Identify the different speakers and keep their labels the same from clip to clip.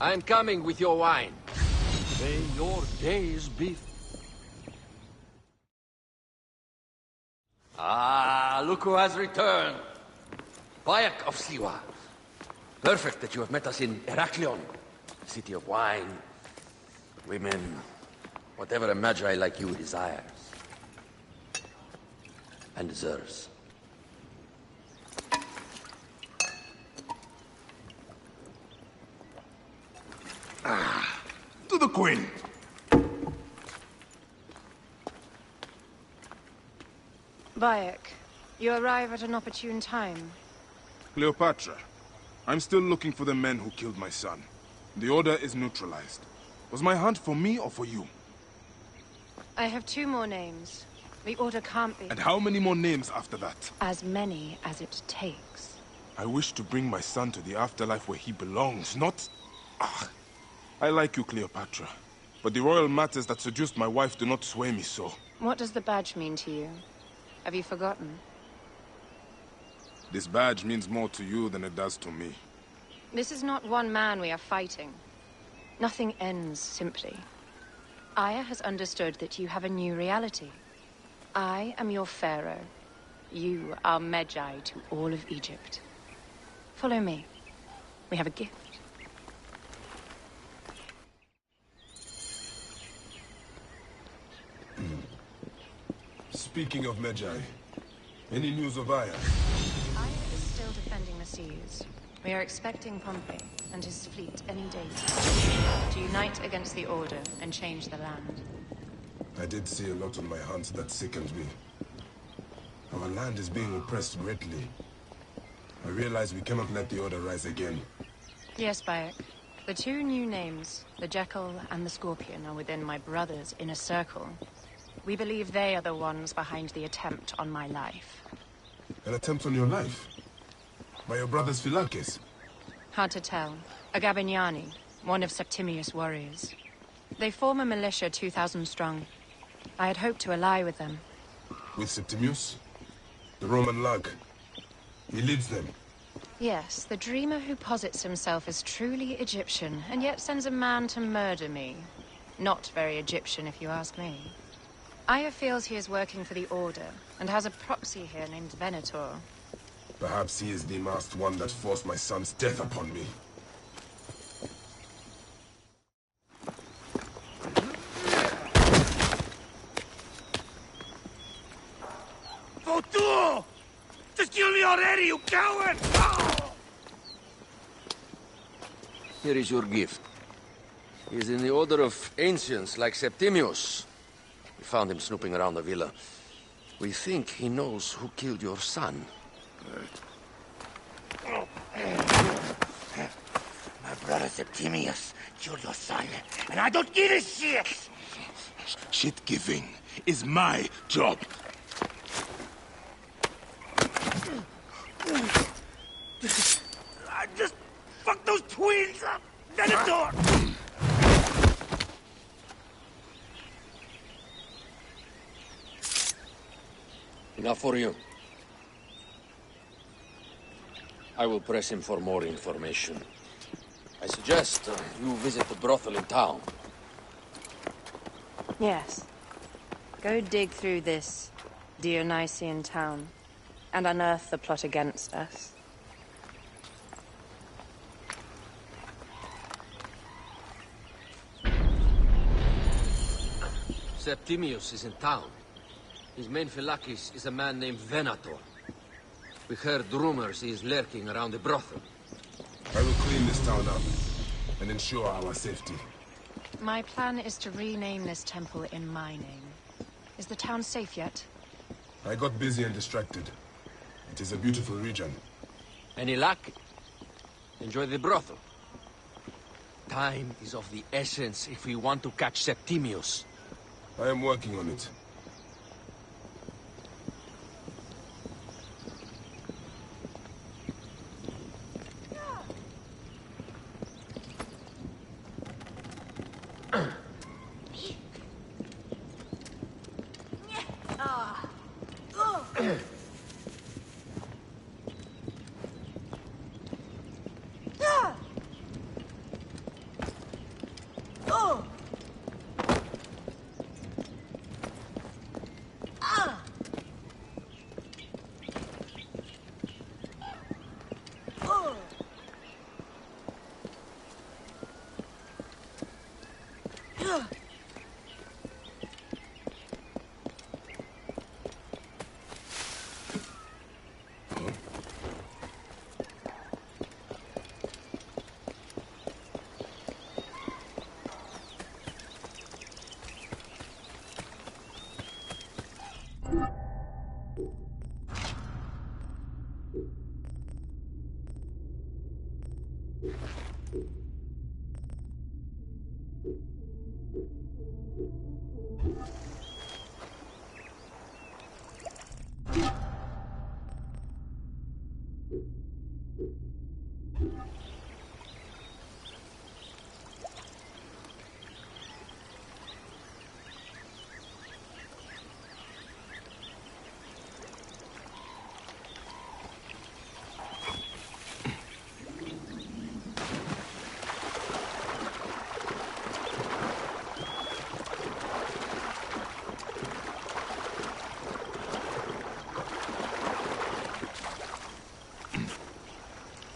Speaker 1: I'm coming with your wine. May your days be... Ah, look who has returned. Bayek of Siwa. Perfect that you have met us in Heraklion, city of wine, women, whatever a magi like you desires. And deserves.
Speaker 2: To the Queen!
Speaker 3: Bayek, you arrive at an opportune time.
Speaker 2: Cleopatra, I'm still looking for the men who killed my son. The Order is neutralized. Was my hunt for me or for you?
Speaker 3: I have 2 more names. The Order can't be...
Speaker 2: And how many more names after that?
Speaker 3: As many as it takes.
Speaker 2: I wish to bring my son to the afterlife where he belongs, not... Ah, I like you, Cleopatra. But the royal matters that seduced my wife do not sway me so.
Speaker 3: What does the badge mean to you? Have you forgotten?
Speaker 2: This badge means more to you than it does to me.
Speaker 3: This is not one man we are fighting. Nothing ends simply. Aya has understood that you have a new reality. I am your pharaoh. You are Magi to all of Egypt. Follow me. We have a gift.
Speaker 2: Speaking of Magi, any news of Aya?
Speaker 3: Aya is still defending the seas. We are expecting Pompey and his fleet any day to unite against the Order and change the land.
Speaker 2: I did see a lot on my hunts that sickened me. Our land is being oppressed greatly. I realize we cannot let the Order rise again.
Speaker 3: Yes, Bayek. The 2 new names, the Jekyll and the Scorpion, are within my brother's inner circle. We believe they are the ones behind the attempt on my life.
Speaker 2: An attempt on your life? By your brother's Philakes?
Speaker 3: Hard to tell. A Gabignani, one of Septimius' warriors. They form a militia 2,000 strong. I had hoped to ally with them.
Speaker 2: With Septimius? The Roman lug? He leads them?
Speaker 3: Yes, the dreamer who posits himself as truly Egyptian, and yet sends a man to murder me. Not very Egyptian, if you ask me. Aya feels he is working for the Order, and has a proxy here named Venator.
Speaker 2: Perhaps he is the masked one that forced my son's death upon me.
Speaker 4: Votu! Just kill me already, you coward! Oh!
Speaker 1: Here is your gift. He is in the order of ancients like Septimius. We found him snooping around the villa. We think he knows who killed your son.
Speaker 4: My brother Septimius killed your son, and I don't give a shit!
Speaker 2: Shit-giving is my job.
Speaker 4: I just fucked those twins up! Venator!
Speaker 1: Enough for you. I will press him for more information. I suggest you visit the brothel in town.
Speaker 3: Yes. Go dig through this Dionysian town, and unearth the plot against us.
Speaker 1: Septimius is in town. His main Philakes is a man named Venator. We heard rumors he is lurking around the brothel.
Speaker 2: I will clean this town up and ensure our safety.
Speaker 3: My plan is to rename this temple in my name. Is the town safe yet?
Speaker 2: I got busy and distracted. It is a beautiful region.
Speaker 1: Any luck? Enjoy the brothel. Time is of the essence if we want to catch Septimius.
Speaker 2: I am working on it.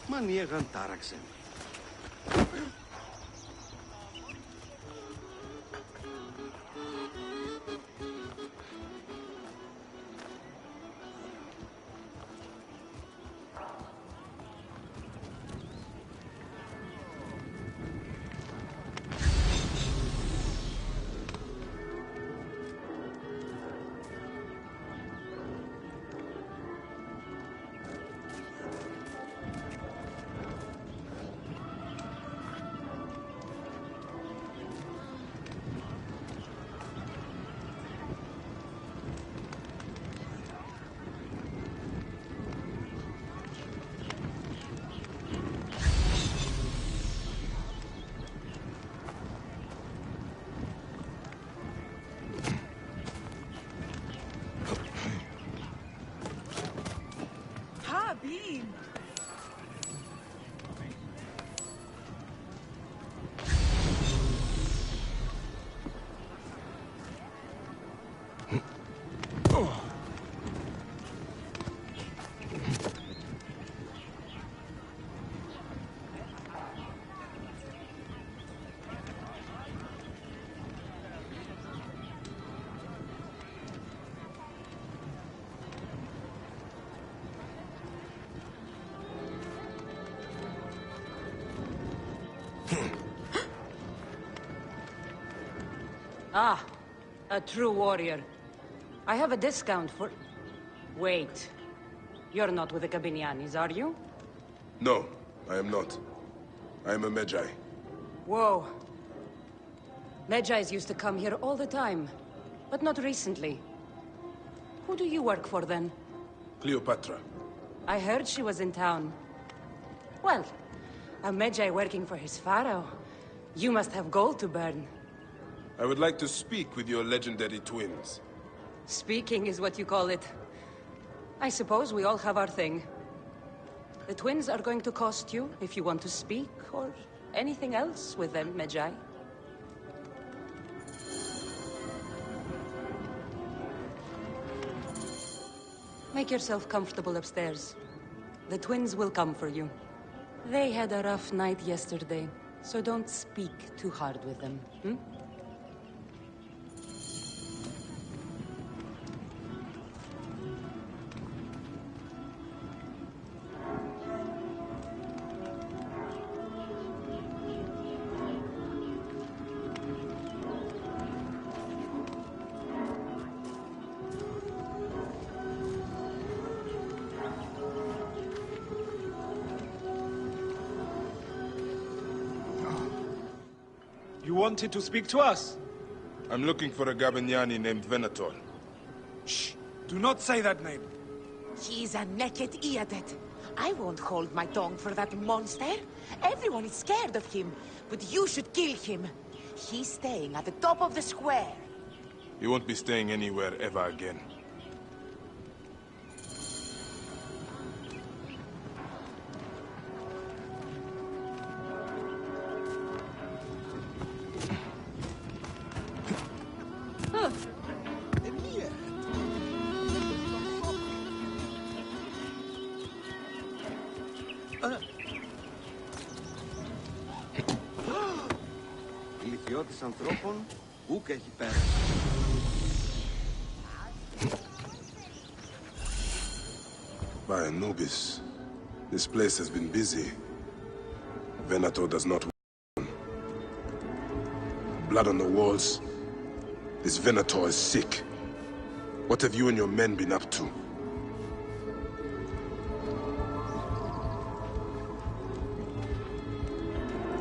Speaker 5: Maniagan τάραξε.
Speaker 6: Ah, a true warrior. I have a discount for... Wait. You're not with the Cabinianis, are you?
Speaker 2: No, I am not. I am a Magi.
Speaker 6: Whoa. Magi's used to come here all the time, but not recently. Who do you work for, then?
Speaker 2: Cleopatra.
Speaker 6: I heard she was in town. Well, a Magi working for his pharaoh. You must have gold to burn.
Speaker 2: I would like to speak with your legendary twins.
Speaker 6: Speaking is what you call it. I suppose we all have our thing. The twins are going to cost you if you want to speak, or anything else with them, Magi. Make yourself comfortable upstairs. The twins will come for you. They had a rough night yesterday, so don't speak too hard with them, hmm?
Speaker 5: You wanted to speak to us?
Speaker 2: I'm looking for a Gabiniani named Venator.
Speaker 5: Shh! Do not say that name.
Speaker 4: He's a naked Unedited. I won't hold my tongue for that monster. Everyone is scared of him, but you should kill him. He's staying at the top of the square.
Speaker 2: He won't be staying anywhere ever again.
Speaker 5: Ηλικιώτης ανθρώπων, ούκ έχει πέρα.
Speaker 2: By Anubis, this place has been busy. Venator does not win. Blood on the walls. This Venator is sick. What have you and your men been up to?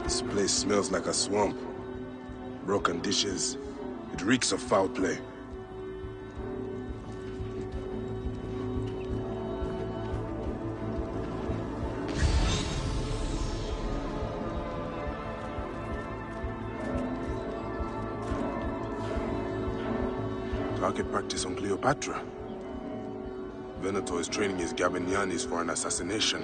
Speaker 2: This place smells like a swamp. Broken dishes. It reeks of foul play. Target practice on Cleopatra. Venator is training his Gabinianis for an assassination.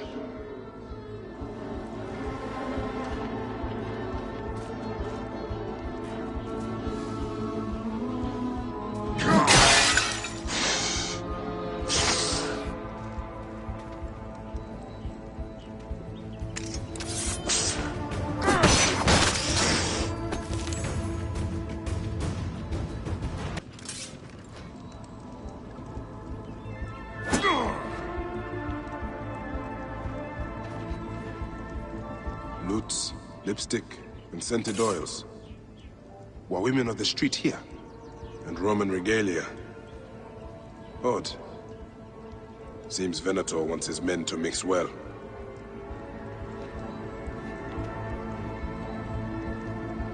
Speaker 2: Lutes, lipstick, and scented oils. Were women of the street here? And Roman regalia. Odd. Seems Venator wants his men to mix well.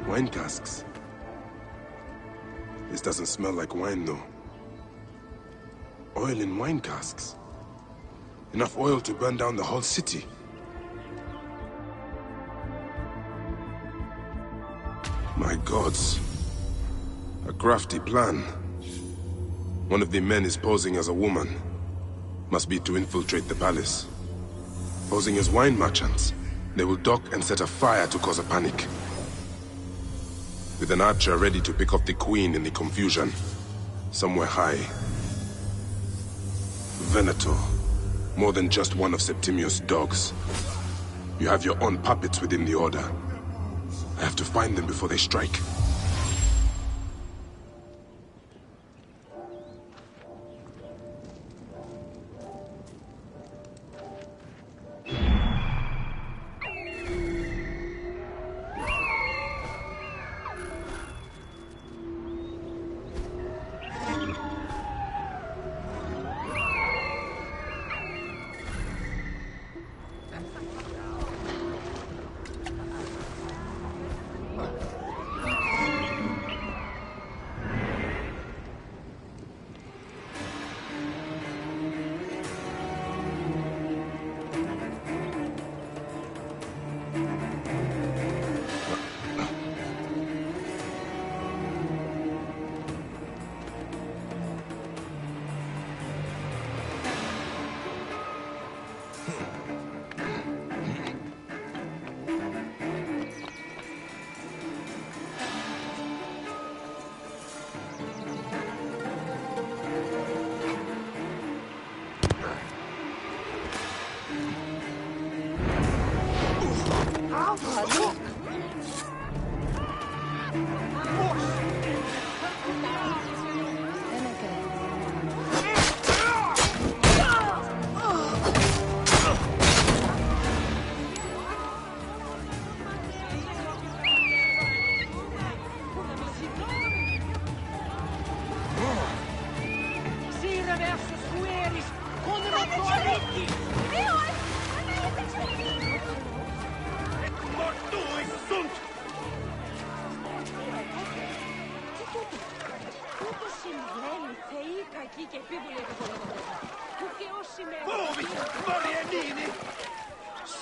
Speaker 2: Wine casks. This doesn't smell like wine, though. Oil in wine casks. Enough oil to burn down the whole city. My gods. A crafty plan. One of the men is posing as a woman. Must be to infiltrate the palace. Posing as wine merchants, they will dock and set a fire to cause a panic. With an archer ready to pick off the queen in the confusion. Somewhere high. Venator. More than just one of Septimius' dogs. You have your own puppets within the Order. I have to find them before they strike.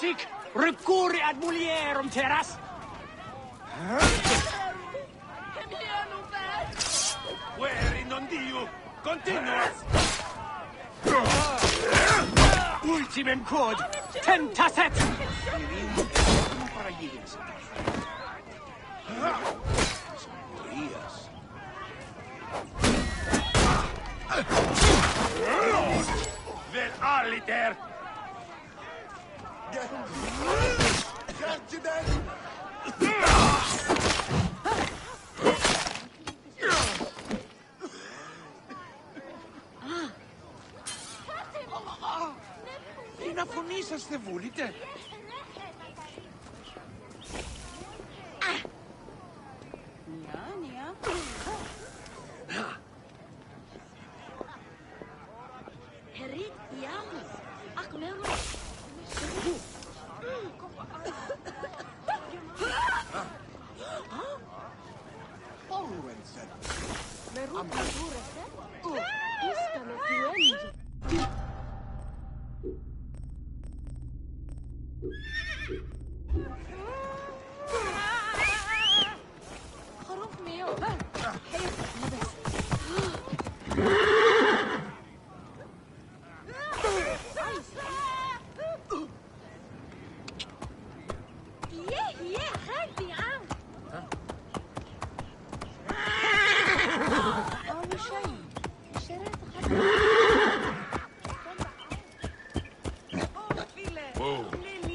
Speaker 7: Sic rupcuri ad mulierum terras.
Speaker 5: Guerri non diu! Continua!
Speaker 7: Ultimem quod tentaset.
Speaker 5: Vel aliter! βούλετε.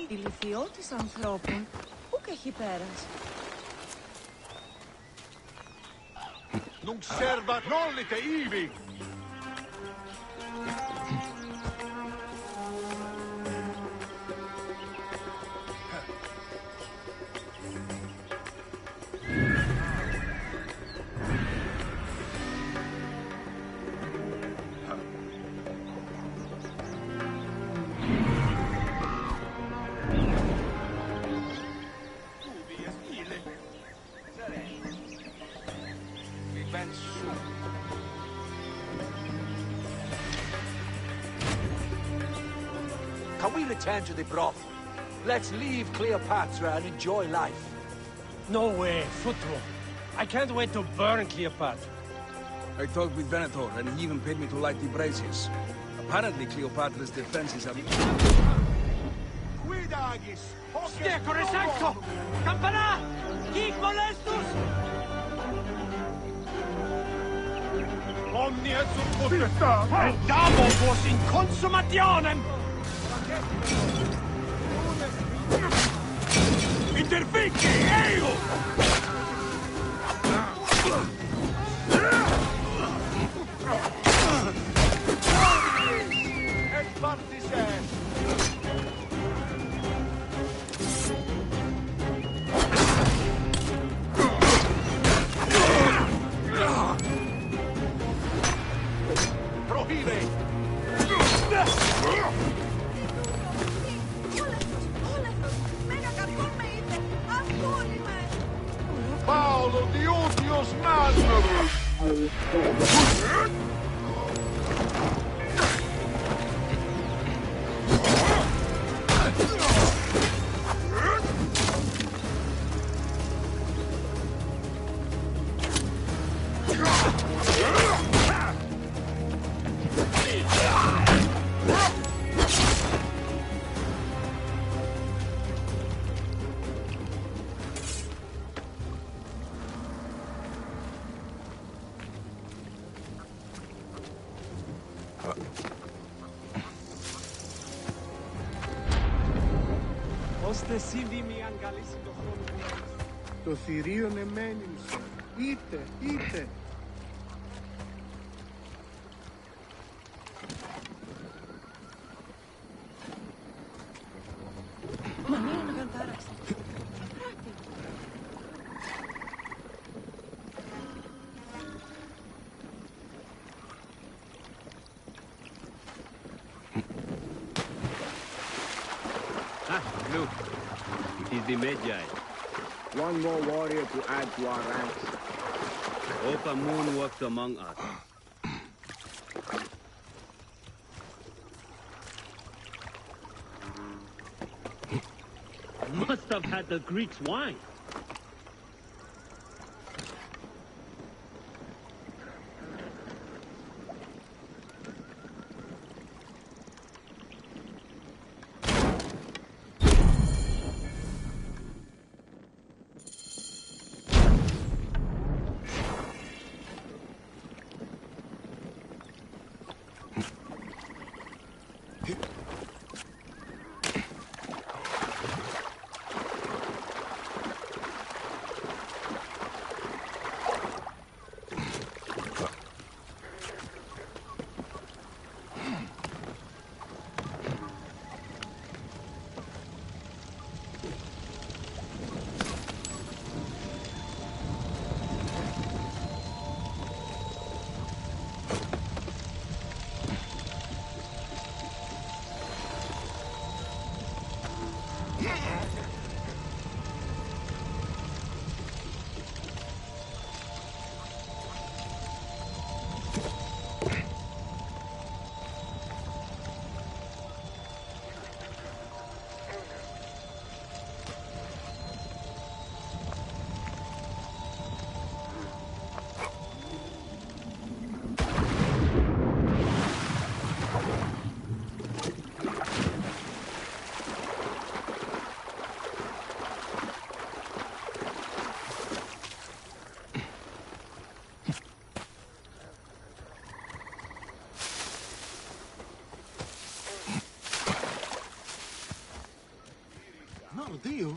Speaker 4: Ηλικιώτης ανθρώπων, πού και έχει πέρας.
Speaker 5: Non serva nollite ivi!
Speaker 8: Can we return to the brothel? Let's leave Cleopatra and enjoy life.
Speaker 7: No way, Futro. I can't wait to burn Cleopatra.
Speaker 9: I talked with Venator, and he even paid me to light the braziers. Apparently, Cleopatra's defenses are...
Speaker 5: Guida agis!
Speaker 7: Stecore sancto! Campana! Hic molestus!
Speaker 5: Omnia sub potestas!
Speaker 7: Damo vos in consummationem!
Speaker 5: Interfici, eo! Et partis est! Prohire! Paolo Diutius Magnus!
Speaker 7: Ώστε σύμβημοι αν καλήσει το χρόνο.
Speaker 10: Το θηρίον εμένην σου. Είτε.
Speaker 11: Look, it is the Magi.
Speaker 10: One more warrior to add to our ranks.
Speaker 11: Opa Moon works among us. Must have had the Greeks' wine.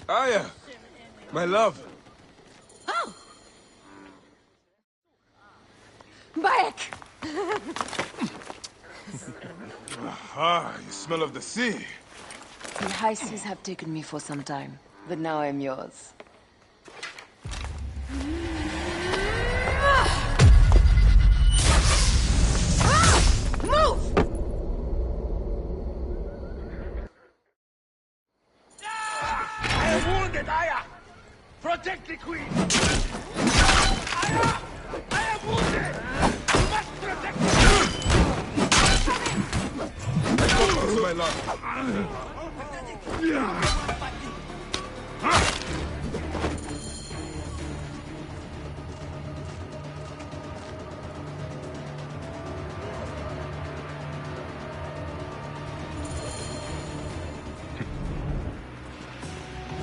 Speaker 2: Aya! My love!
Speaker 4: Oh!
Speaker 3: Back!
Speaker 2: You smell of the sea.
Speaker 12: The high seas have taken me for some time, but now I'm yours.
Speaker 4: Move!
Speaker 5: I am wounded, Aya! Protect the queen! Aya! I am wounded! You must protect the queen!
Speaker 2: My love.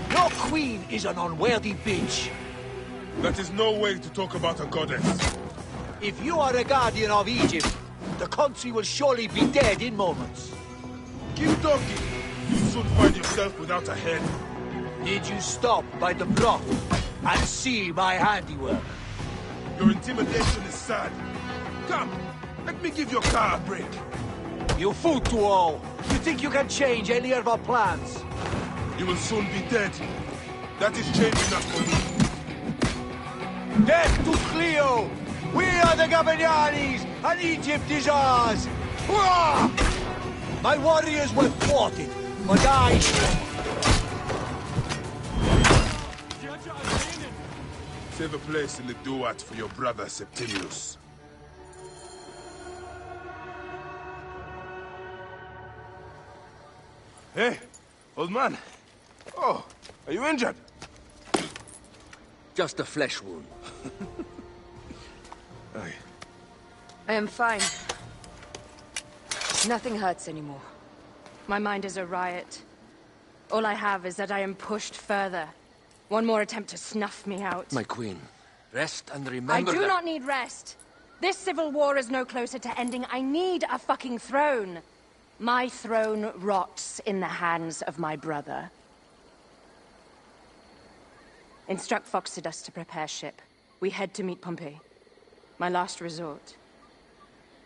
Speaker 8: Your queen is an unworthy bitch.
Speaker 2: That is no way to talk about a goddess.
Speaker 8: If you are a guardian of Egypt, the country will surely be dead in moments.
Speaker 2: Keep talking. You soon find yourself without a head.
Speaker 8: Did you stop by the broth and see my handiwork?
Speaker 2: Your intimidation is sad. Come, let me give your car a break.
Speaker 8: You fool to all. You think you can change any of our plans?
Speaker 2: You will soon be dead. That is change enough for me.
Speaker 8: Death to Cleo! We are the Gabanianis, and Egypt is ours! Hurrah! My warriors were thwarted, but I...
Speaker 2: Save a place in the duat for your brother Septimius. Hey, old man. Oh, are you injured?
Speaker 1: Just a flesh wound.
Speaker 2: Aye.
Speaker 3: I am fine. Nothing hurts anymore. My mind is a riot. All I have is that I am pushed further. One more attempt to snuff me out.
Speaker 1: My queen, rest and remember
Speaker 3: I do
Speaker 1: that...
Speaker 3: not need rest. This civil war is no closer to ending. I need a fucking throne. My throne rots in the hands of my brother. Instruct Foxidus to prepare ship. We head to meet Pompey. My last resort.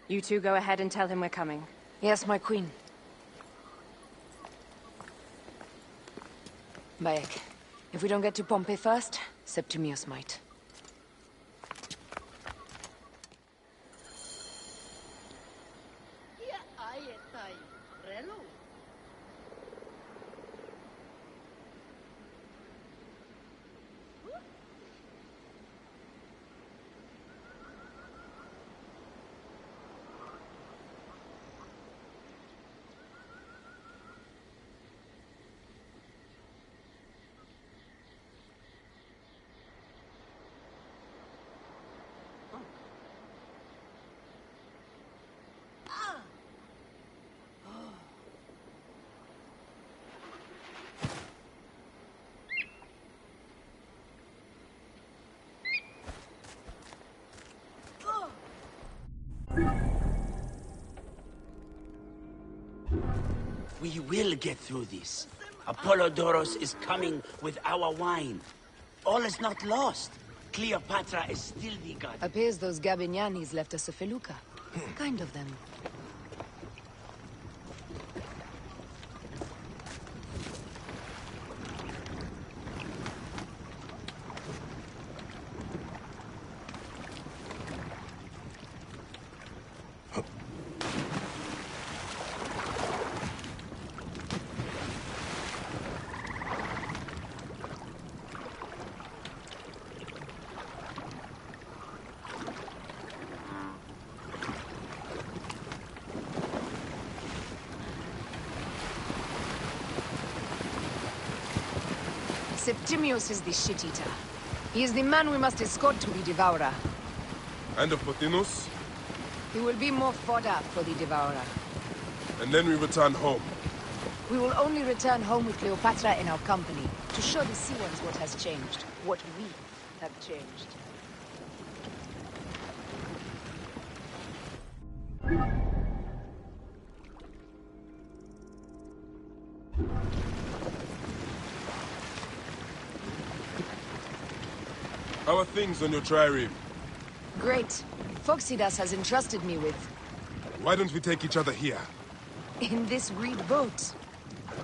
Speaker 3: You two go ahead and tell him we're coming.
Speaker 12: Yes, my queen. Bayek, if we don't get to Pompey first, Septimius might.
Speaker 13: We will get through this. Apollodorus is coming with our wine. All is not lost. Cleopatra is still the god.
Speaker 12: Appears those Gabinianis left us a felucca. Kind of them. Septimius is the shit-eater. He is the man we must escort to the Devourer.
Speaker 2: And of Pothinus?
Speaker 12: He will be more fodder for the Devourer.
Speaker 2: And then we return home.
Speaker 12: We will only return home with Cleopatra in our company, to show the Sea Ones what has changed, what we have changed.
Speaker 2: How are things on your trireme?
Speaker 12: Great. Foxidas has entrusted me with...
Speaker 2: Why don't we take each other here?
Speaker 12: in this reed boat.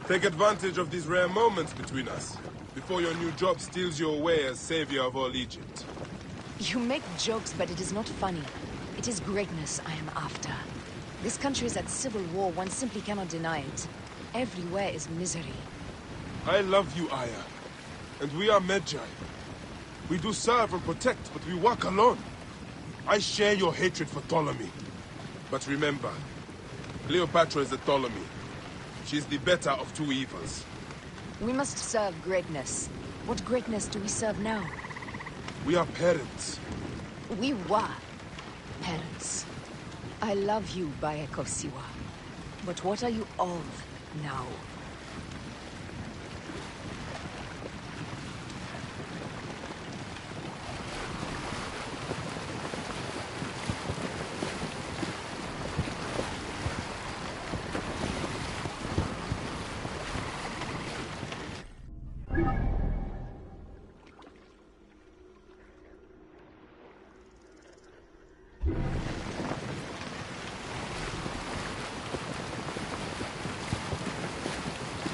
Speaker 2: Take advantage of these rare moments between us, before your new job steals you away as savior of all Egypt.
Speaker 12: You make jokes, but it is not funny. It is greatness I am after. This country is at civil war, one simply cannot deny it. Everywhere is misery.
Speaker 2: I love you, Aya. And we are Medjay. We do serve and protect, but we work alone. I share your hatred for Ptolemy. But remember, Cleopatra is a Ptolemy. She's the better of two evils.
Speaker 12: We must serve greatness. What greatness do we serve now?
Speaker 2: We are parents.
Speaker 12: We were parents. I love you, Bayek of Siwa. But what are you of now?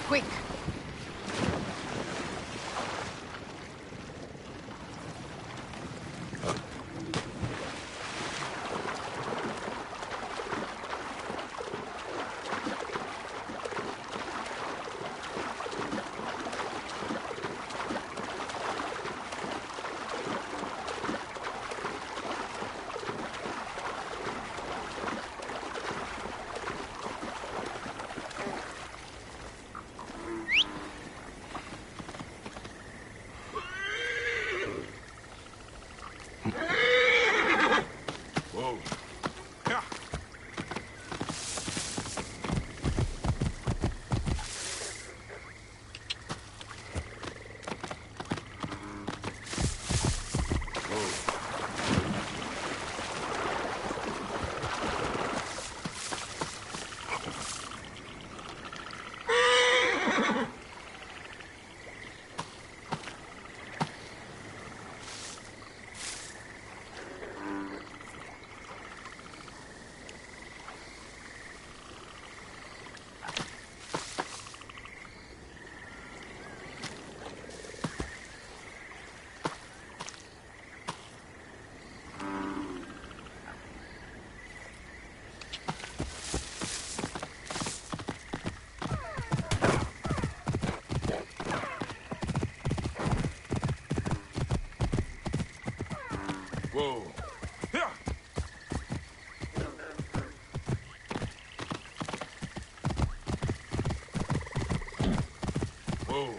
Speaker 12: Quick!
Speaker 2: Whoa. Yeah. Whoa.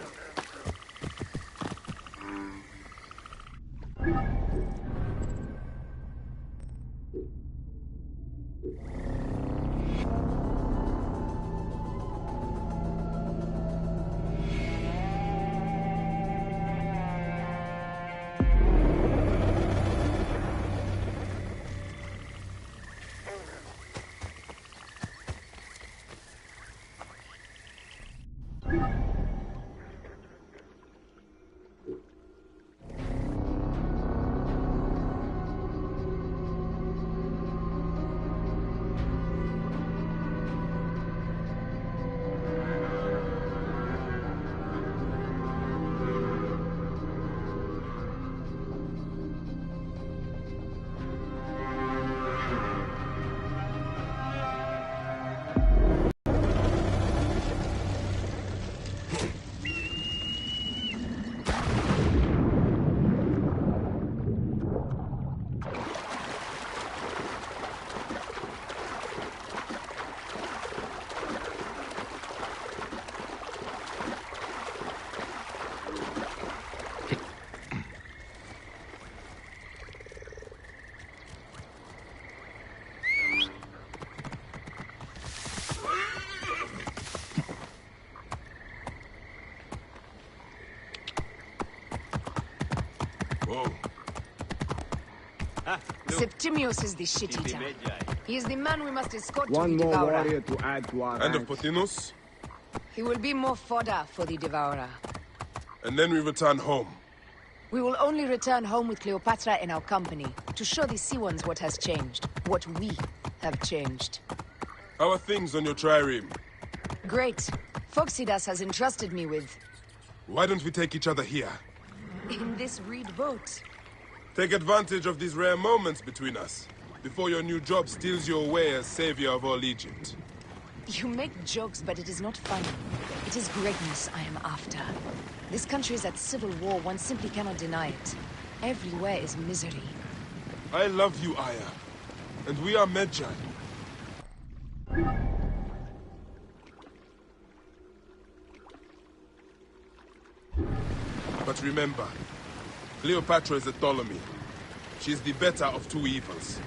Speaker 12: Septimius is the shit-eater. He is the man we must escort to
Speaker 10: One
Speaker 12: the
Speaker 10: more
Speaker 12: Devourer.
Speaker 10: warrior to add to our
Speaker 2: And of
Speaker 10: ranks.
Speaker 2: Pothinus?
Speaker 12: He will be more fodder for the Devourer.
Speaker 2: And then we return home.
Speaker 12: We will only return home with Cleopatra in our company, to show the Sea Ones what has changed, what we have changed.
Speaker 2: How are things on your trireme?
Speaker 12: Great. Foxidas has entrusted me with...
Speaker 2: Why don't we take each other here?
Speaker 12: in this reed boat.
Speaker 2: Take advantage of these rare moments between us, before your new job steals you away as savior of all Egypt.
Speaker 12: You make jokes, but it is not funny. It is greatness I am after. This country is at civil war, one simply cannot deny it. Everywhere is misery.
Speaker 2: I love you, Aya. And we are Medjay. But remember, Cleopatra is a Ptolemy. She is the better of two evils.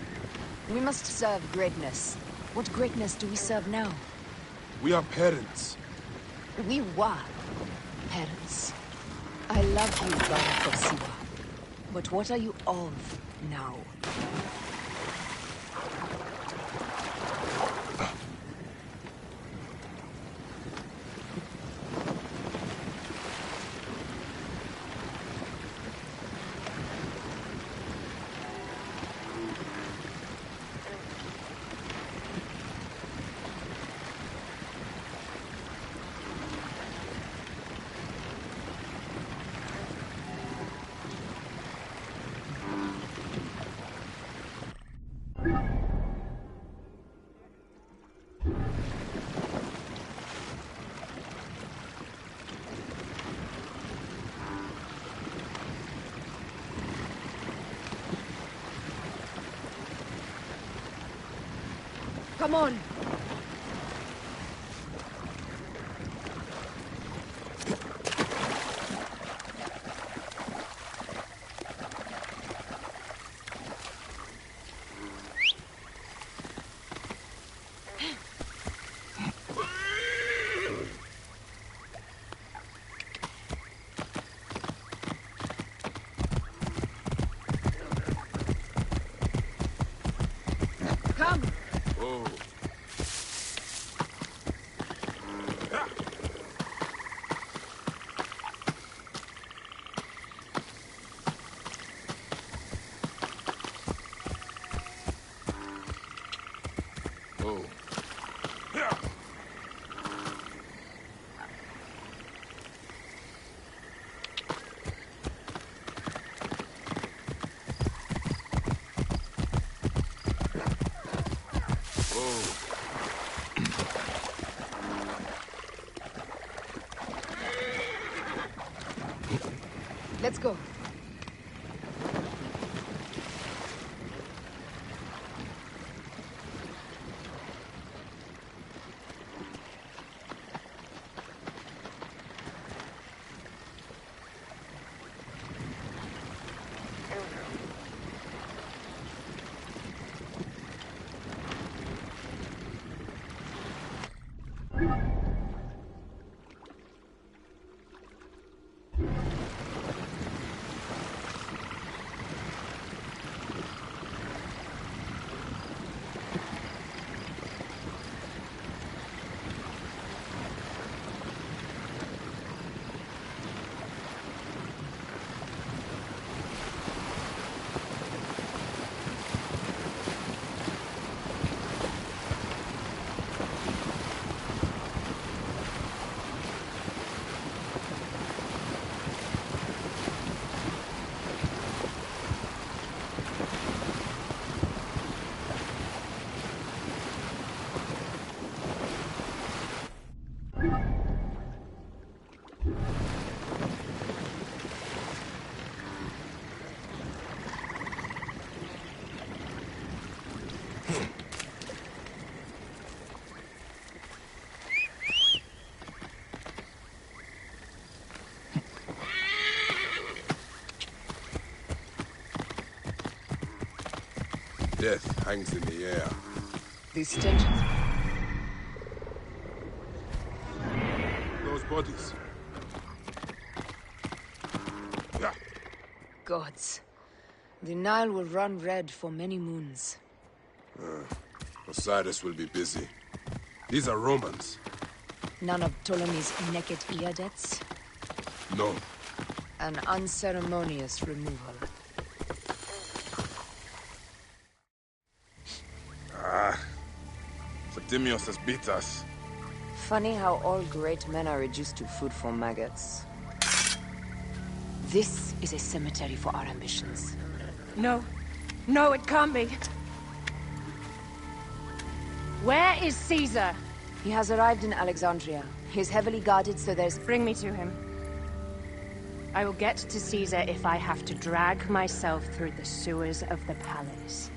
Speaker 12: We must serve greatness. What greatness do we serve now?
Speaker 2: We are parents.
Speaker 12: We were parents. I love you, Barak of Siwa. But what are you of now? Come on! Come!
Speaker 2: Oh. Oh.
Speaker 12: Let's go.
Speaker 2: Death hangs in the air.
Speaker 12: These tensions.
Speaker 2: Those bodies. Yeah.
Speaker 12: Gods. The Nile will run red for many moons.
Speaker 2: Osiris will be busy. These are Romans.
Speaker 12: None of Ptolemy's naked Iadets?
Speaker 2: No.
Speaker 12: An unceremonious removal.
Speaker 2: Fatimios has beat us.
Speaker 12: Funny how all great men are reduced to food for maggots. This is a cemetery for our ambitions.
Speaker 3: No. No, it can't be. Where is Caesar?
Speaker 12: He has arrived in Alexandria. He is heavily guarded, so there's...
Speaker 3: Bring me to him. I will get to Caesar if I have to drag myself through the sewers of the palace.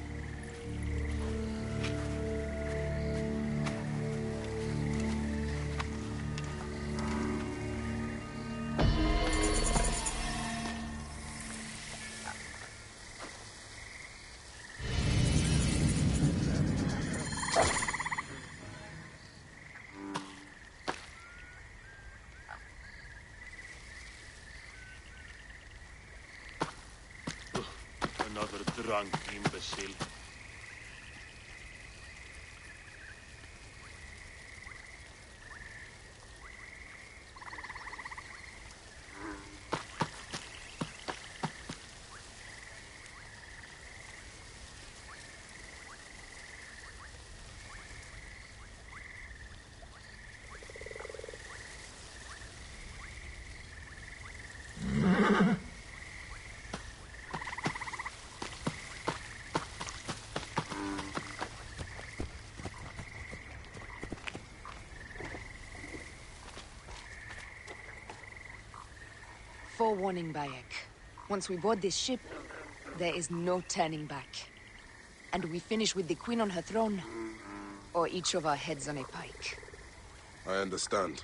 Speaker 5: Another drunk imbecile.
Speaker 12: Forewarning, Bayek. Once we board this ship, there is no turning back. And we finish with the Queen on her throne, or each of our heads on a pike.
Speaker 2: I understand.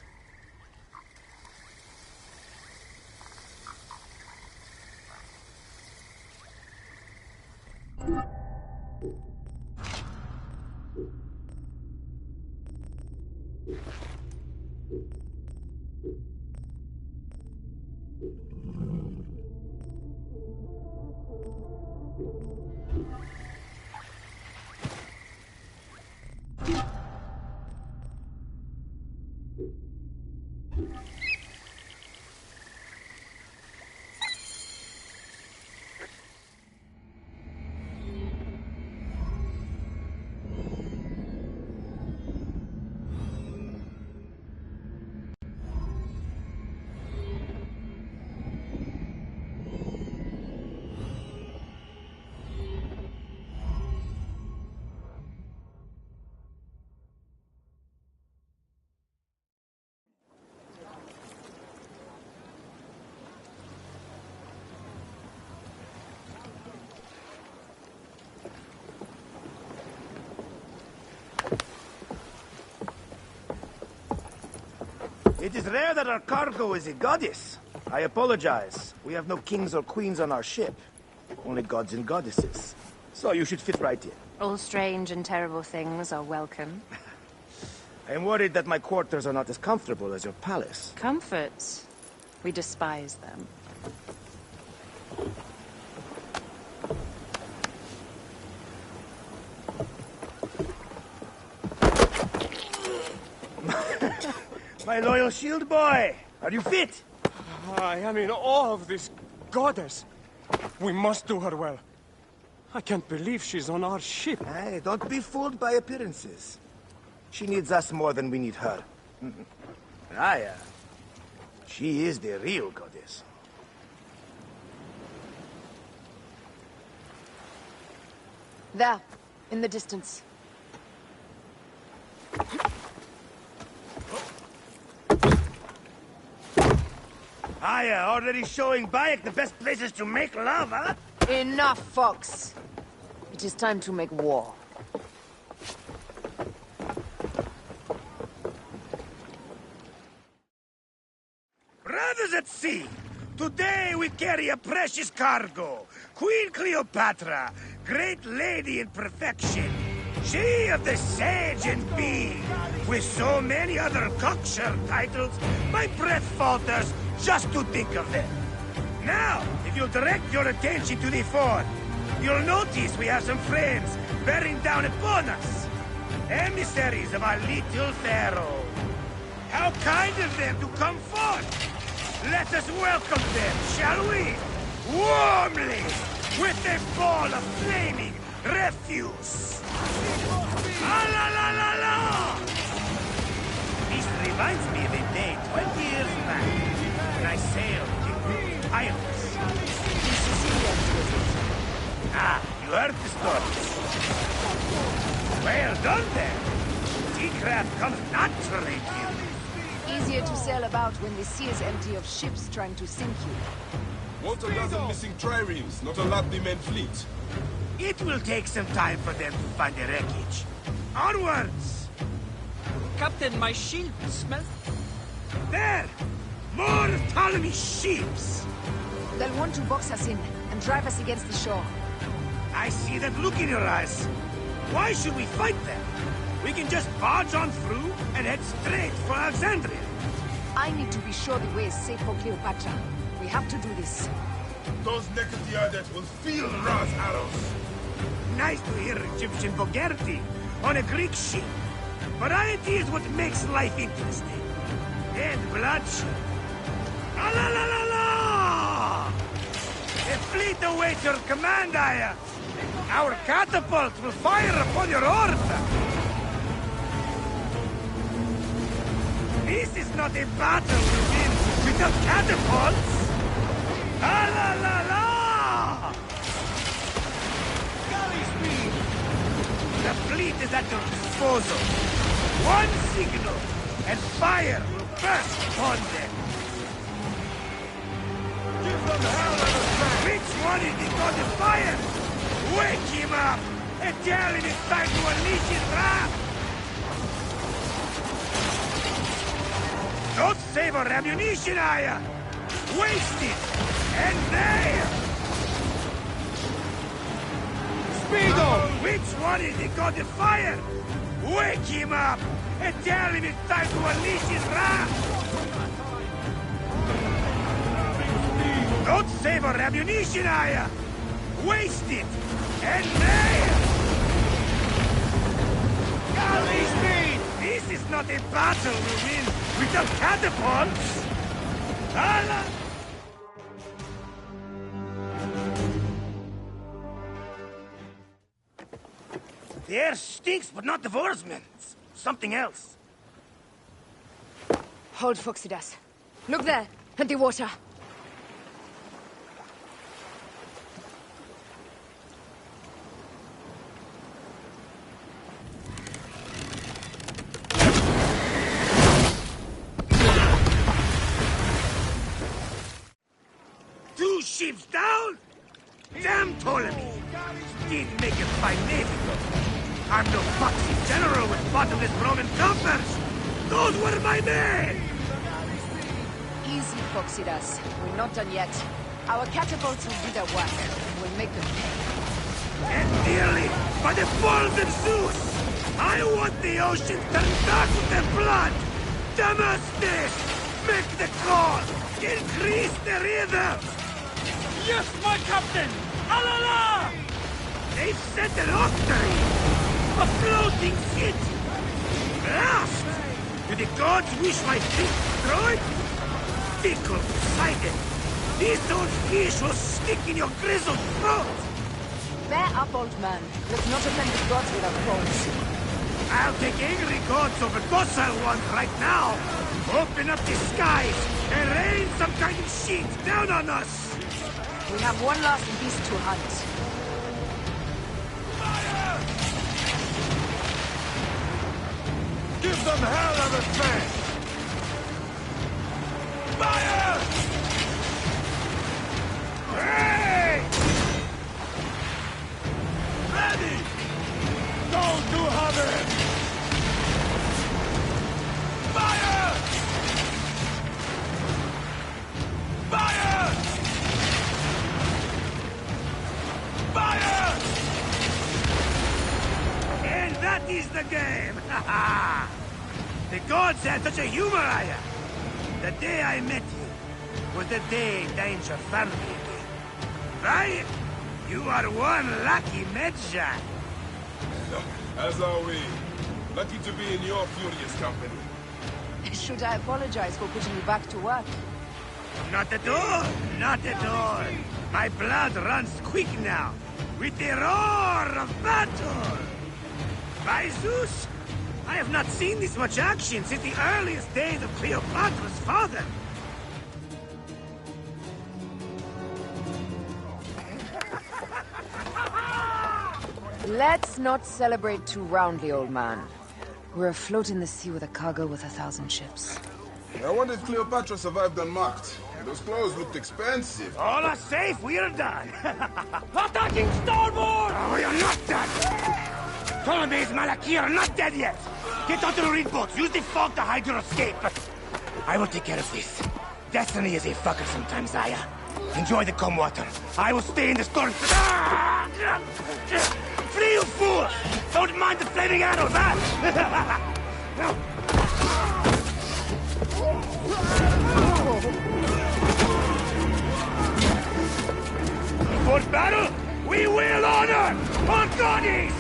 Speaker 8: It is rare that our cargo is a goddess. I apologize. We have no kings or queens on our ship. Only gods and goddesses. So you should fit right in.
Speaker 3: All strange and terrible things are welcome.
Speaker 8: I am worried that my quarters are not as comfortable as your palace.
Speaker 3: Comforts. We despise them.
Speaker 8: My loyal shield boy! Are you fit?
Speaker 7: I am in awe of this goddess. We must do her well. I can't believe she's on our ship.
Speaker 8: Hey, don't be fooled by appearances. She needs us more than we need her. Raya, she is the real goddess.
Speaker 12: There, in the distance.
Speaker 8: Aya, already showing Bayek the best places to make love, huh?
Speaker 12: Enough, Fox. It is time to make war.
Speaker 8: Brothers at sea, today we carry a precious cargo. Queen Cleopatra, great lady in perfection. She of the sage and bee. With so many other cocksure titles, my breath falters just to think of them. Now, if you'll direct your attention to the fort, you'll notice we have some friends bearing down upon us. Emissaries of our little pharaoh. How kind of them to come forth! Let us welcome them, shall we? Warmly, with a ball of flaming refuse. Ah, la la la la! This reminds me of a day 20 years back when I sailed in pirates. Ah, you heard the stories. Well done then. Seacraft comes naturally to you.
Speaker 12: Easier to sail about when the sea is empty of ships trying to sink you.
Speaker 2: Want a dozen missing triremes, not a Labdi-men fleet.
Speaker 8: It will take some time for them to find the wreckage. Onwards!
Speaker 14: Captain, my shield smells...
Speaker 8: There! More Ptolemy ships!
Speaker 12: They'll want to box us in and drive us against the shore.
Speaker 8: I see that look in your eyes. Why should we fight them? We can just barge on through and head straight for Alexandria.
Speaker 12: I need to be sure the way is safe for Cleopatra. We have to do this.
Speaker 2: Those Unedited will feel Ra's arrows.
Speaker 8: Nice to hear Egyptian vulgarity on a Greek ship. Variety is what makes life interesting. And bloodshed. Ah, la la la la! A fleet awaits your command, Aya. Our catapult will fire upon your order. This is not a battle we win without catapults! Ah la la la! Galley speed! The fleet is at your disposal. One signal, and fire will burst upon them. Give them hell in the back! Which one is the god of fire? Wake him up, and tell him it's time to unleash his wrath! Don't save our ammunition, Aya! Waste it! And there! Speedo! Which one is the god of fire? Wake him up! And tell him it's time to unleash his wrath! Don't save our ammunition, Aya! Waste it! And there! Galley speed! This is not a battle we win without catapults! Allah! The air stinks, but not the Vorsman. Something else.
Speaker 12: Hold, Phoxidas. Look there, at the water.
Speaker 8: Two ships down? Damn Ptolemy! Did make a fine navy, though. I'm no foxy general with bottomless Roman coffers! Those were my men!
Speaker 12: Easy, Phoxidas. We're not done yet. Our catapults will do their work. We'll make them pay.
Speaker 8: And dearly, by the balls of Zeus! I want the ocean turned dark with their blood! Damascus! Make the call! Increase the river!
Speaker 14: Yes, my captain! Alala!
Speaker 8: They've set an octary! A floating city! Blast! Do the gods wish my fleet destroyed? Fickle Poseidon! These old fish will stick in your grizzled throat!
Speaker 12: Bear up, old man. Let's not offend the gods with our calls.
Speaker 8: I'll take angry gods over docile ones right now! Open up the skies and rain some kind of shit down on us!
Speaker 12: We have one last beast to hunt.
Speaker 8: Fire! Give them hell of a chance! Fire! Hey! Ready! Go to hover! Fire! Fire! Fire! And that is the game! Ha ha! The gods had such a humor, Aya! The day I met you was the day danger found me again. Right? You are one lucky Medjay.
Speaker 2: As are we. Lucky to be in your furious company.
Speaker 12: Should I apologize for putting you back to work?
Speaker 8: Not at all, not at all. My blood runs quick now, with the roar of battle. By Zeus, I have not seen this much action since the earliest days of Cleopatra's father.
Speaker 12: Let's not celebrate too roundly, old man. We're afloat in the sea with a cargo with 1,000 ships.
Speaker 2: I wonder if Cleopatra survived unmarked. Those clothes looked expensive.
Speaker 8: All are safe, we are done.
Speaker 14: Attacking starboard!
Speaker 8: Oh, we are not done. Ptolemy's Malaki are not dead yet. Get onto the reed boats. Use the fog to hide your escape. I will take care of this. Destiny is a fucker sometimes, Aya. Enjoy the calm water. I will stay in the storm. Flee, you fool! Don't mind the flaming arrows, huh? For battle, we will honor our goddess!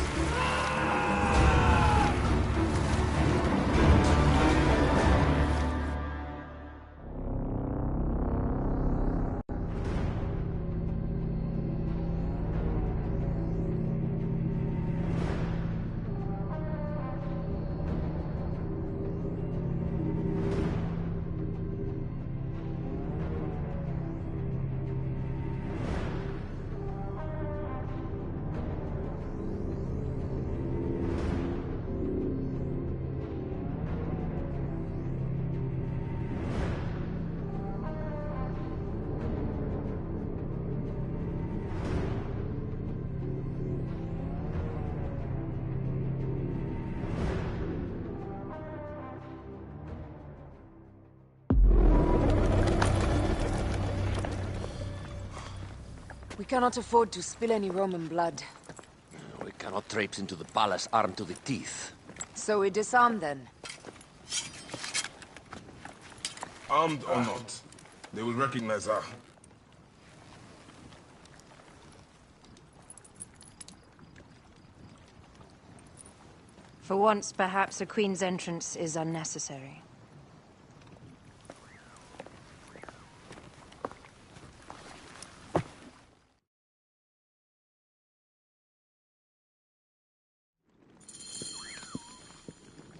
Speaker 12: We cannot afford to spill any Roman blood.
Speaker 1: We cannot traipse into the palace armed to the teeth.
Speaker 12: So we disarm then?
Speaker 2: Armed or not, they will recognize her.
Speaker 3: For once, perhaps a queen's entrance is unnecessary.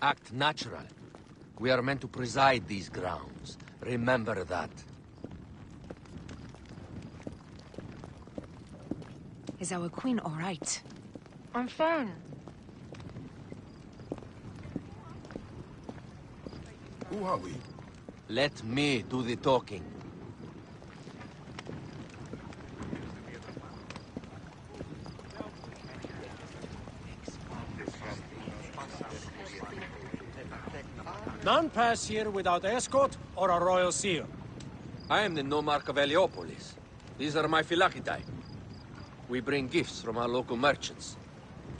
Speaker 1: Act natural. We are meant to preside these grounds. Remember that.
Speaker 12: Is our queen all right?
Speaker 3: I'm fine.
Speaker 2: Who are we?
Speaker 1: Let me do the talking.
Speaker 7: None pass here without escort or a royal seal.
Speaker 1: I am the nomarch of Heliopolis. These are my Phylakitae. We bring gifts from our local merchants.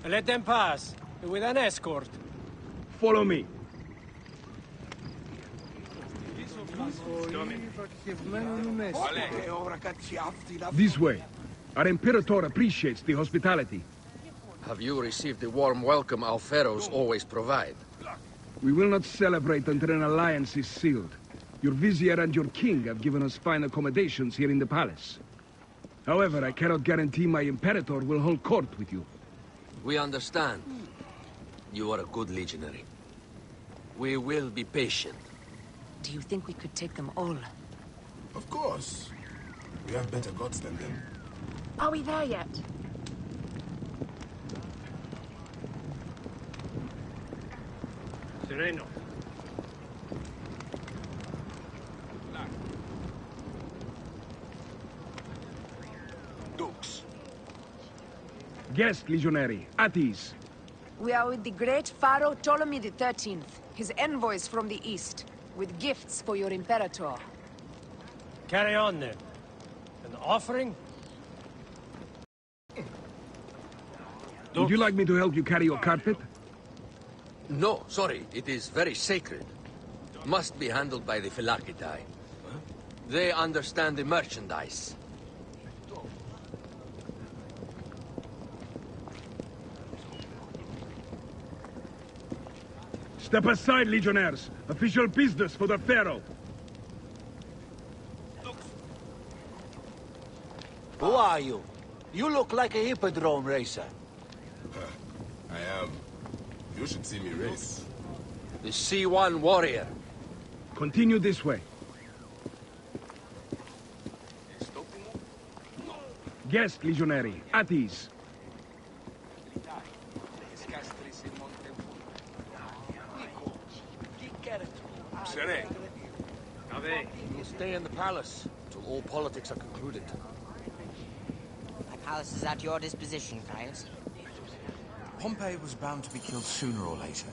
Speaker 7: Let them pass, with an escort.
Speaker 9: Follow me. This way. Our Imperator appreciates the hospitality.
Speaker 1: Have you received the warm welcome our pharaohs always provide?
Speaker 9: We will not celebrate until an alliance is sealed. Your vizier and your king have given us fine accommodations here in the palace. However, I cannot guarantee my Imperator will hold court with you.
Speaker 1: We understand. You are a good legionary. We will be patient.
Speaker 12: Do you think we could take them all?
Speaker 2: Of course. We have better gods than them.
Speaker 12: Are we there yet?
Speaker 11: Sereno.
Speaker 2: Dukes.
Speaker 9: Guest, legionary. At ease.
Speaker 12: We are with the great Pharaoh Ptolemy XIII, his envoys from the east, with gifts for your Imperator.
Speaker 7: Carry on then. An offering?
Speaker 9: Would you like me to help you carry your carpet?
Speaker 1: No, sorry. It is very sacred. Must be handled by the Phylakitae. They understand the merchandise.
Speaker 9: Step aside, legionnaires. Official business for the Pharaoh.
Speaker 5: Who are you? You look like a hippodrome racer.
Speaker 2: I am. You should see me race.
Speaker 1: The C1 warrior.
Speaker 9: Continue this way. Guest, legionary. At ease.
Speaker 1: You will stay in the palace till all politics are concluded.
Speaker 15: My palace is at your disposition, Caius.
Speaker 16: Pompey was bound to be killed sooner or later.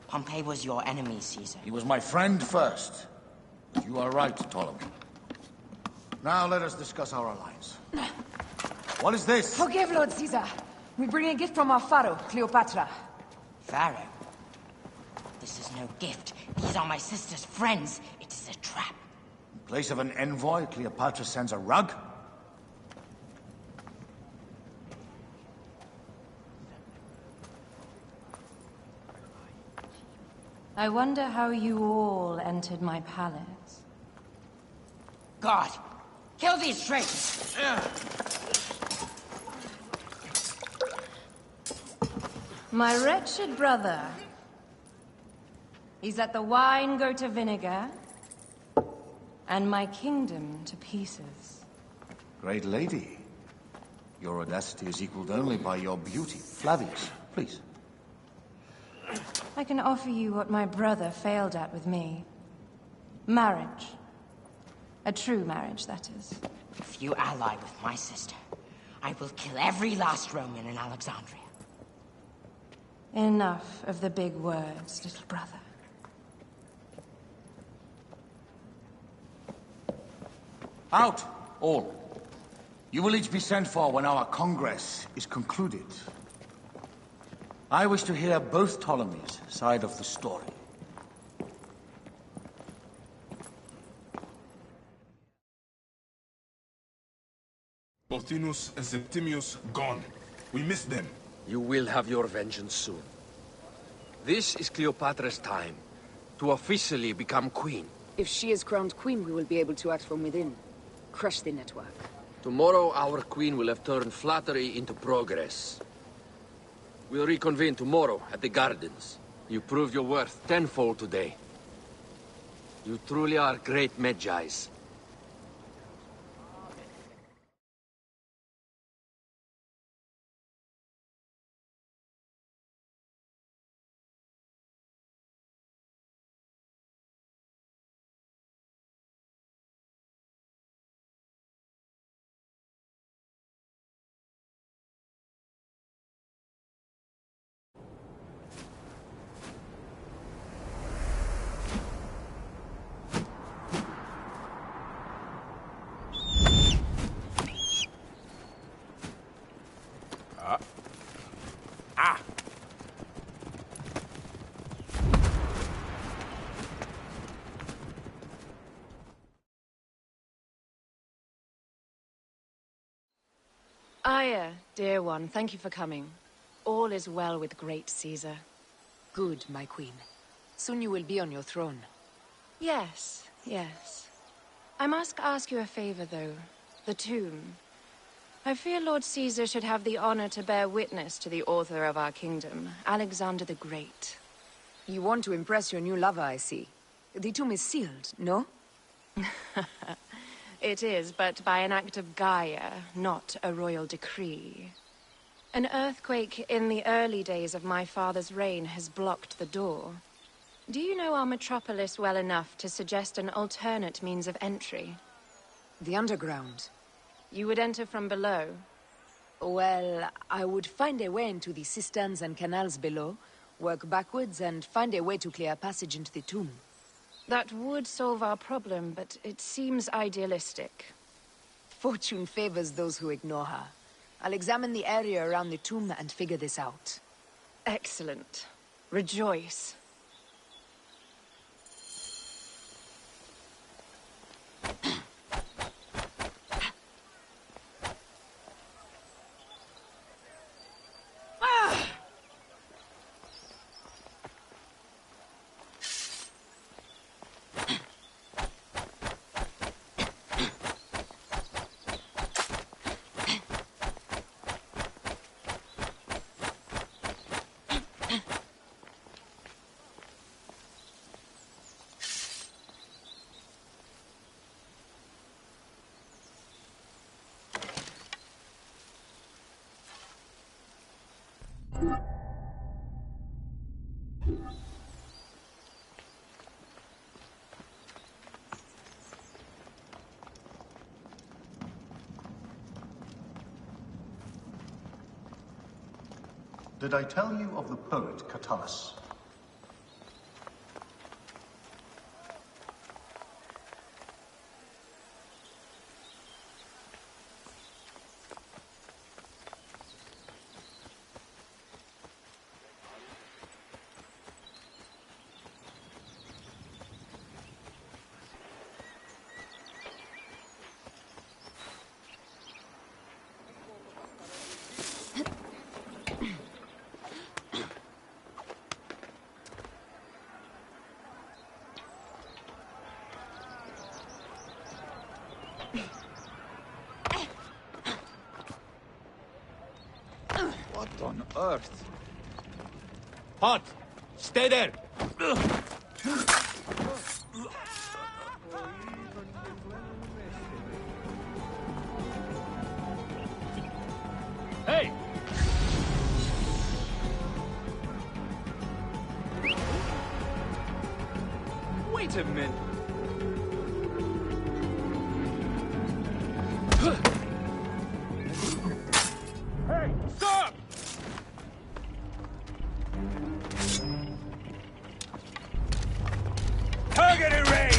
Speaker 15: Pompey was your enemy, Caesar.
Speaker 17: He was my friend first. But you are right, Ptolemy. Now let us discuss our alliance. What is this?
Speaker 12: Forgive, Lord Caesar. We bring a gift from our pharaoh, Cleopatra.
Speaker 15: Pharaoh? This is no gift. These are my sister's friends. It is a trap.
Speaker 17: In place of an envoy, Cleopatra sends a rug?
Speaker 3: I wonder how you all entered my palace.
Speaker 15: God! Kill these traitors!
Speaker 3: My wretched brother. He's let the wine go to vinegar, and my kingdom to pieces.
Speaker 17: Great lady. Your audacity is equaled only by your beauty. Flavius, please.
Speaker 3: I can offer you what my brother failed at with me. Marriage. A true marriage, that is.
Speaker 15: If you ally with my sister, I will kill every last Roman in Alexandria.
Speaker 3: Enough of the big words, little brother.
Speaker 17: Out, all. You will each be sent for when our Congress is concluded. I wish to hear both Ptolemies' side of the story.
Speaker 2: Pothinus and Septimius gone. We missed them.
Speaker 1: You will have your vengeance soon. This is Cleopatra's time to officially become queen.
Speaker 12: If she is crowned queen, we will be able to act from within. Crush the network.
Speaker 1: Tomorrow, our queen will have turned flattery into progress. We'll reconvene tomorrow at the gardens. You proved your worth tenfold today. You truly are great Magi's.
Speaker 3: Aya, dear one, thank you for coming. All is well with great Caesar.
Speaker 12: Good, my queen. Soon you will be on your throne.
Speaker 3: Yes, yes. I must ask you a favor, though. The tomb. I fear Lord Caesar should have the honor to bear witness to the author of our kingdom, Alexander the Great.
Speaker 12: You want to impress your new lover, I see. The tomb is sealed, no?
Speaker 3: It is, but by an act of Gaia, not a royal decree. An earthquake in the early days of my father's reign has blocked the door. Do you know our metropolis well enough to suggest an alternate means of entry?
Speaker 12: The underground.
Speaker 3: You would enter from below?
Speaker 12: Well, I would find a way into the cisterns and canals below, work backwards, and find a way to clear a passage into the tomb.
Speaker 3: That would solve our problem, but it seems idealistic.
Speaker 12: Fortune favors those who ignore her. I'll examine the area around the tomb and figure this out.
Speaker 3: Excellent. Rejoice.
Speaker 18: Did I tell you of the poet Catullus?
Speaker 5: What on earth? Hot! Stay there! Hey! Wait a minute. Hey, stop! Target in range!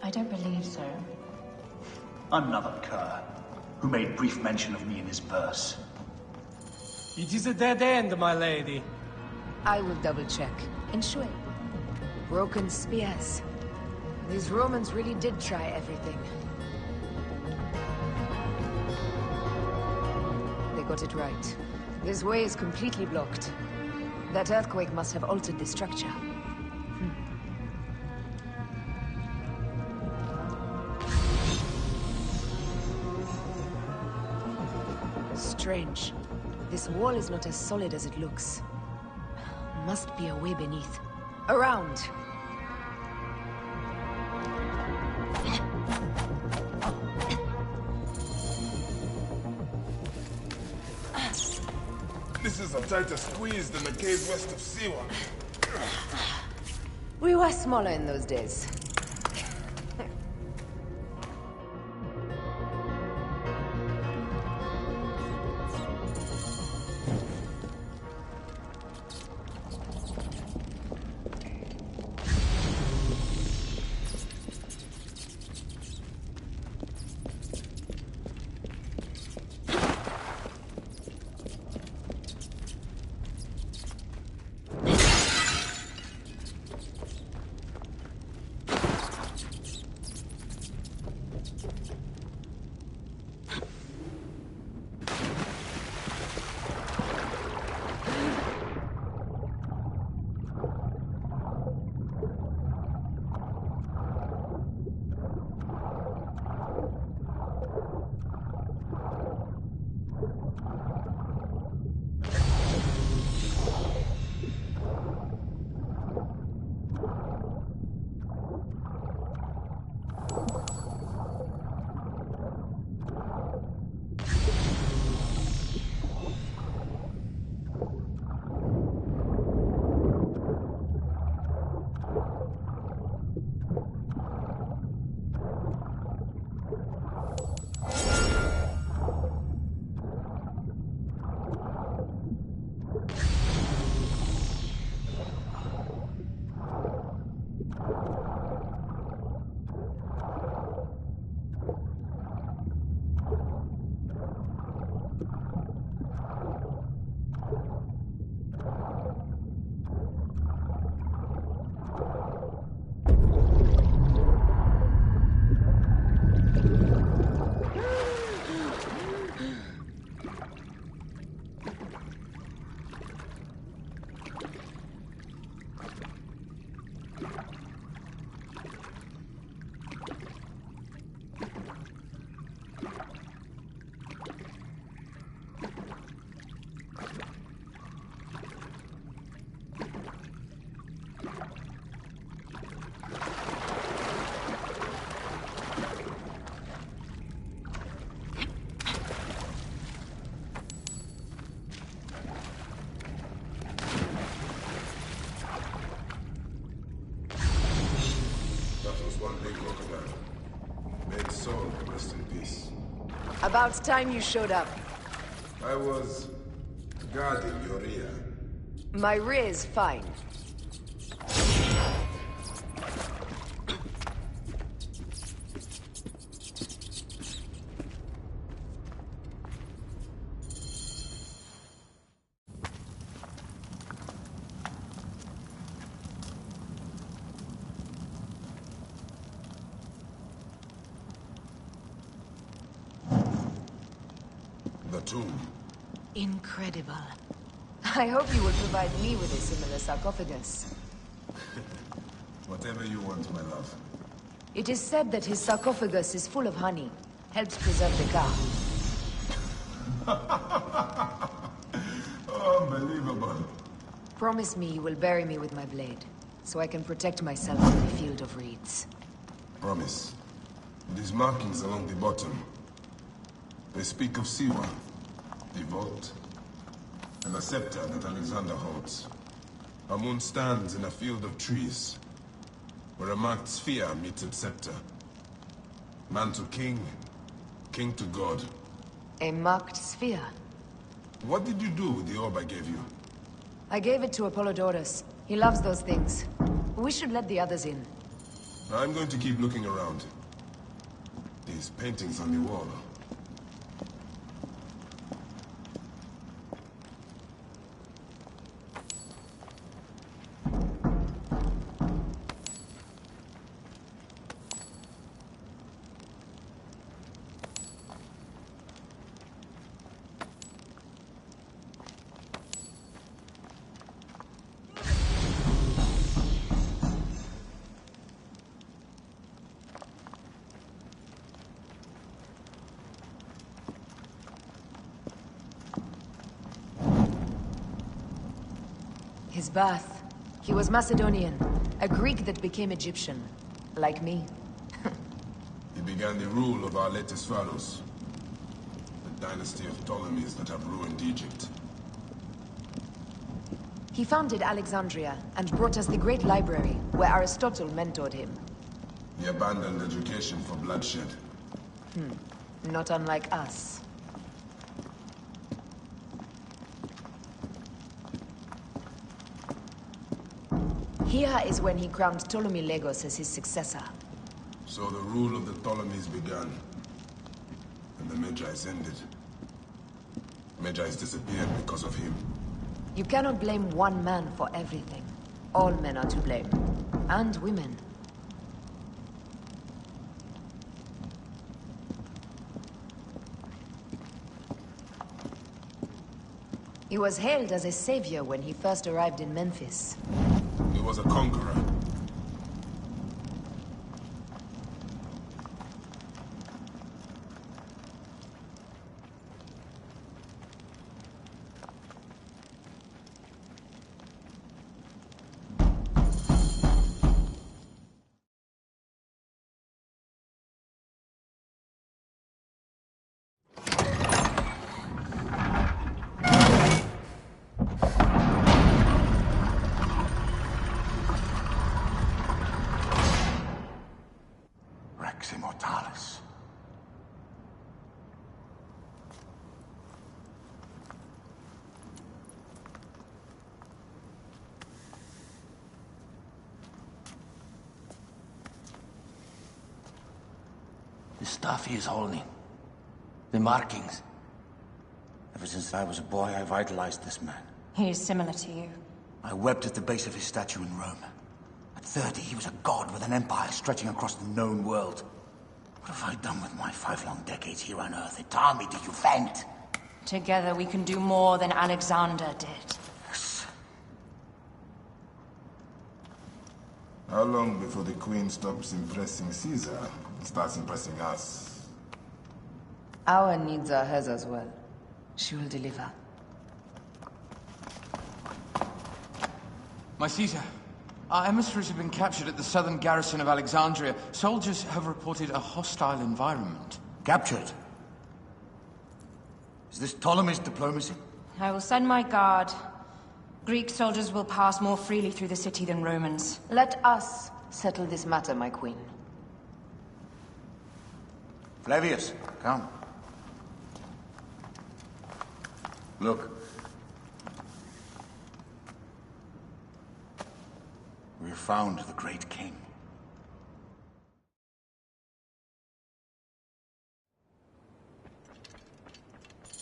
Speaker 12: I don't believe so.
Speaker 18: Another cur, who made brief mention of me in his verse.
Speaker 7: It is a dead end, my lady.
Speaker 12: I will double-check. Ensure. Broken spears. These Romans really did try everything. They got it right. This way is completely blocked. That earthquake must have altered the structure. Strange. This wall is not as solid as it looks. Must be a way beneath. Around!
Speaker 2: This is a tighter squeeze than the cave west of Siwa.
Speaker 12: We were smaller in those days. About time you showed up.
Speaker 2: I was guarding your rear.
Speaker 12: My rear is fine.
Speaker 2: The tomb.
Speaker 12: Incredible. I hope you will provide me with a similar sarcophagus.
Speaker 2: Whatever you want, my love.
Speaker 12: It is said that his sarcophagus is full of honey. Helps preserve the car.
Speaker 2: Unbelievable.
Speaker 12: Promise me you will bury me with my blade, so I can protect myself in the field of reeds.
Speaker 2: Promise. These markings along the bottom. They speak of Siwa, the vault, and the scepter that Alexander holds. Our moon stands in a field of trees, where a marked sphere meets its scepter. Man to king, king to god.
Speaker 12: A marked sphere?
Speaker 2: What did you do with the orb I gave you?
Speaker 12: I gave it to Apollodorus. He loves those things. We should let the others in.
Speaker 2: I'm going to keep looking around. These paintings on the wall.
Speaker 12: His birth. He was Macedonian, a Greek that became Egyptian. Like me.
Speaker 2: He began the rule of our latest pharaohs. The dynasty of Ptolemies that have ruined Egypt.
Speaker 12: He founded Alexandria and brought us the great library, where Aristotle mentored him.
Speaker 2: He abandoned education for bloodshed.
Speaker 12: Not unlike us. Here is when he crowned Ptolemy Legos as his successor.
Speaker 2: So the rule of the Ptolemies began. And the Magi's ended. Magi's disappeared because of him.
Speaker 12: You cannot blame one man for everything. All men are to blame. And women. He was hailed as a savior when he first arrived in Memphis.
Speaker 2: He was a conqueror.
Speaker 17: Immortalis.
Speaker 1: The stuff he is holding. The markings.
Speaker 17: Ever since I was a boy, I've idolized this man.
Speaker 15: He is similar to you.
Speaker 17: I wept at the base of his statue in Rome. At 30, he was a god with an empire stretching across the known world. What have I done with my 5 long decades here on Earth? It army do you vent?
Speaker 15: Together we can do more than Alexander did.
Speaker 17: Yes.
Speaker 2: How long before the Queen stops impressing Caesar and starts impressing us?
Speaker 12: Our needs are hers as well. She will deliver.
Speaker 16: My Caesar, our emissaries have been captured at the southern garrison of Alexandria. Soldiers have reported a hostile environment.
Speaker 17: Captured? Is this Ptolemy's diplomacy?
Speaker 15: I will send my guard. Greek soldiers will pass more freely through the city than Romans.
Speaker 12: Let us settle this matter, my queen.
Speaker 17: Flavius, come. Look. We have found the great king.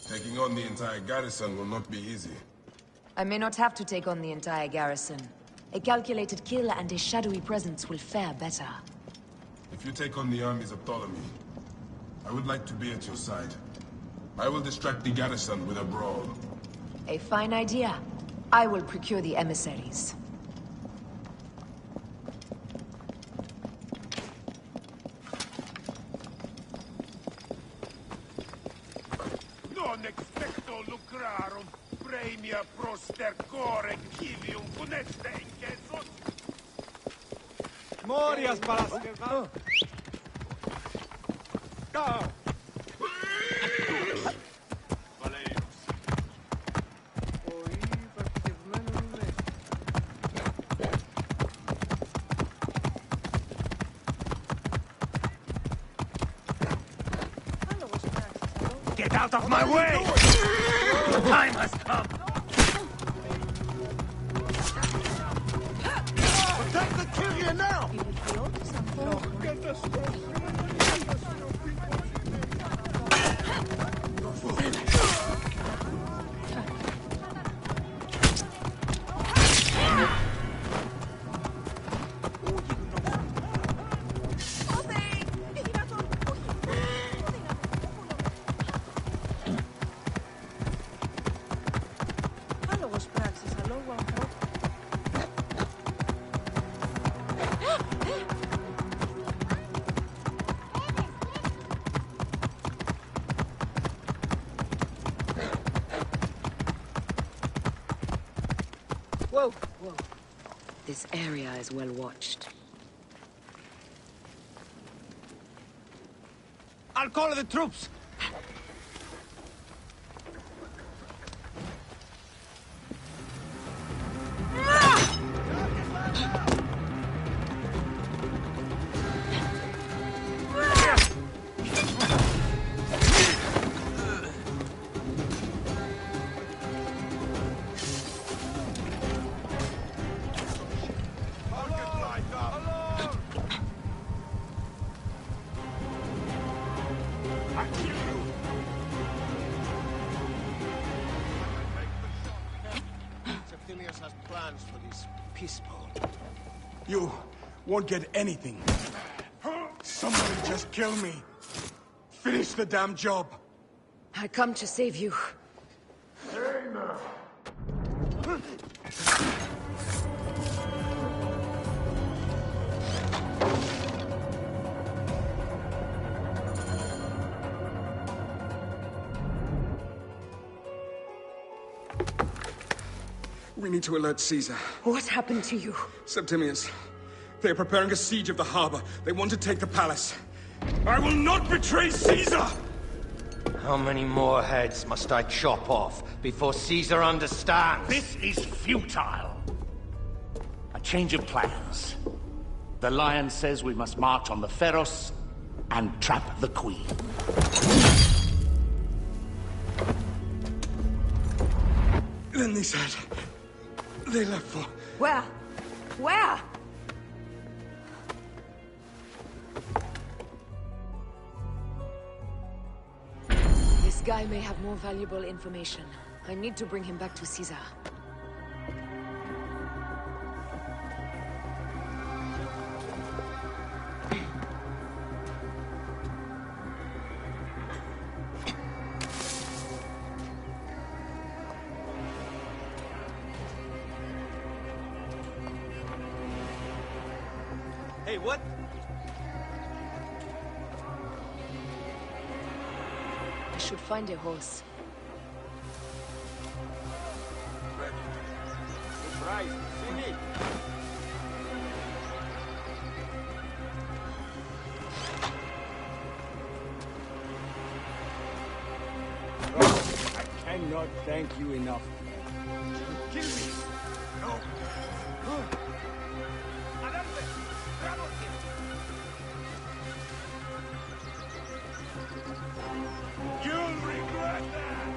Speaker 2: Taking on the entire garrison will not be easy.
Speaker 12: I may not have to take on the entire garrison. A calculated kill and a shadowy presence will fare better.
Speaker 2: If you take on the armies of Ptolemy, I would like to be at your side. I will distract the garrison with a brawl.
Speaker 12: A fine idea. I will procure the emissaries.
Speaker 8: Non expecto lucrarum premia prostercore civium funeste incensus.
Speaker 7: Morias para...
Speaker 8: Get out of my way! The time has come!
Speaker 5: Protect the Kyria now!
Speaker 12: Whoa, whoa. This area is well watched.
Speaker 8: I'll call the troops!
Speaker 5: Has plans for this piss bowl.
Speaker 7: You won't get anything. Somebody just kill me. Finish the damn job.
Speaker 12: I come to save you.
Speaker 7: We need to alert Caesar.
Speaker 12: What happened to you?
Speaker 7: Septimius. They're preparing a siege of the harbor. They want to take the palace. I will not betray Caesar!
Speaker 1: How many more heads must I chop off before Caesar understands?
Speaker 18: This is futile. A change of plans. The Lion says we must march on the Pharos and trap the Queen.
Speaker 7: Then they said... they left for...
Speaker 12: Where? Where? This guy may have more valuable information. I need to bring him back to Caesar.
Speaker 14: Hey, what?
Speaker 12: I should find a horse.
Speaker 14: Surprise! See me!
Speaker 7: I cannot thank you enough.
Speaker 8: Kill me! No! You'll regret that!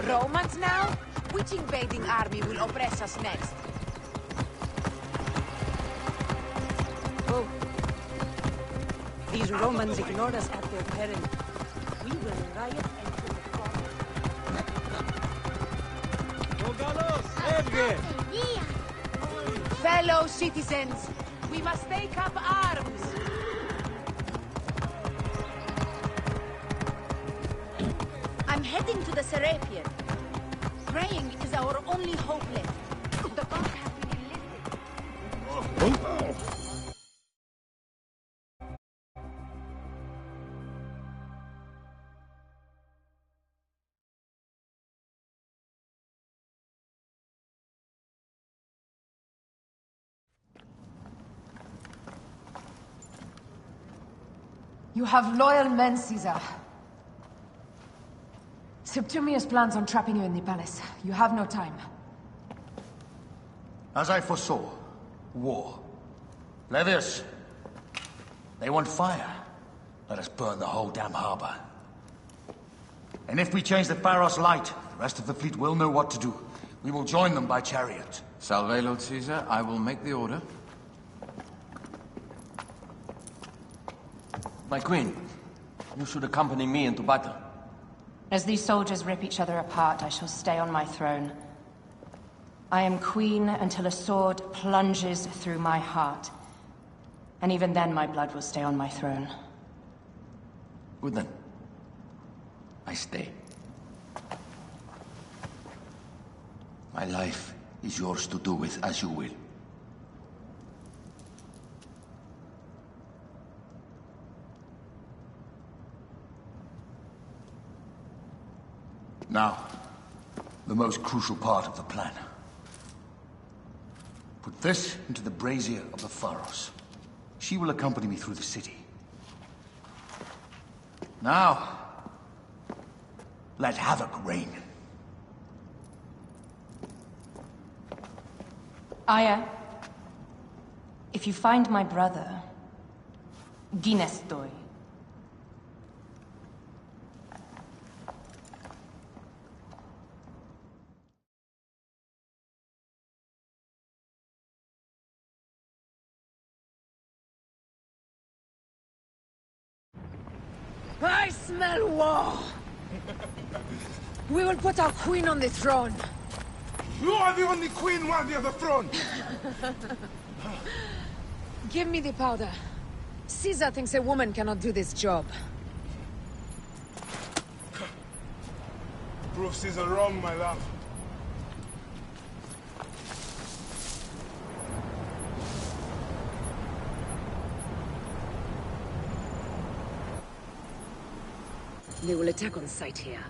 Speaker 4: Romans now? Which invading army will oppress us next?
Speaker 6: Oh. These Romans ignored us at their peril. We will riot and kill the
Speaker 4: Fellow citizens, we must take up arms.
Speaker 19: I'm heading to the Serapion. Praying is our only hope left. The gods have been enlisted.
Speaker 12: You have loyal men, Caesar. Septimius plans on trapping you in the palace. You have no time.
Speaker 17: As I foresaw, war. Levius, they want fire. Let us burn the whole damn harbor. And if we change the Pharos light, the rest of the fleet will know what to do. We will join them by chariot.
Speaker 16: Salve, Lord Caesar. I will make the order.
Speaker 20: My queen, you should accompany me into battle.
Speaker 3: As these soldiers rip each other apart, I shall stay on my throne. I am queen until a sword plunges through my heart. And even then my blood will stay on my throne.
Speaker 17: Good then. I stay. My life is yours to do with as you will. Now, the most crucial part of the plan. Put this into the brazier of the Pharos. She will accompany me through the city. Now, let havoc reign.
Speaker 3: Aya, if you find my brother, Ginestoi.
Speaker 4: I smell war! We will put our queen on the throne.
Speaker 8: You are the only queen worthy of the throne!
Speaker 4: Give me the powder. Caesar thinks a woman cannot do this job.
Speaker 8: Prove Caesar wrong, my love.
Speaker 6: They will attack on sight here.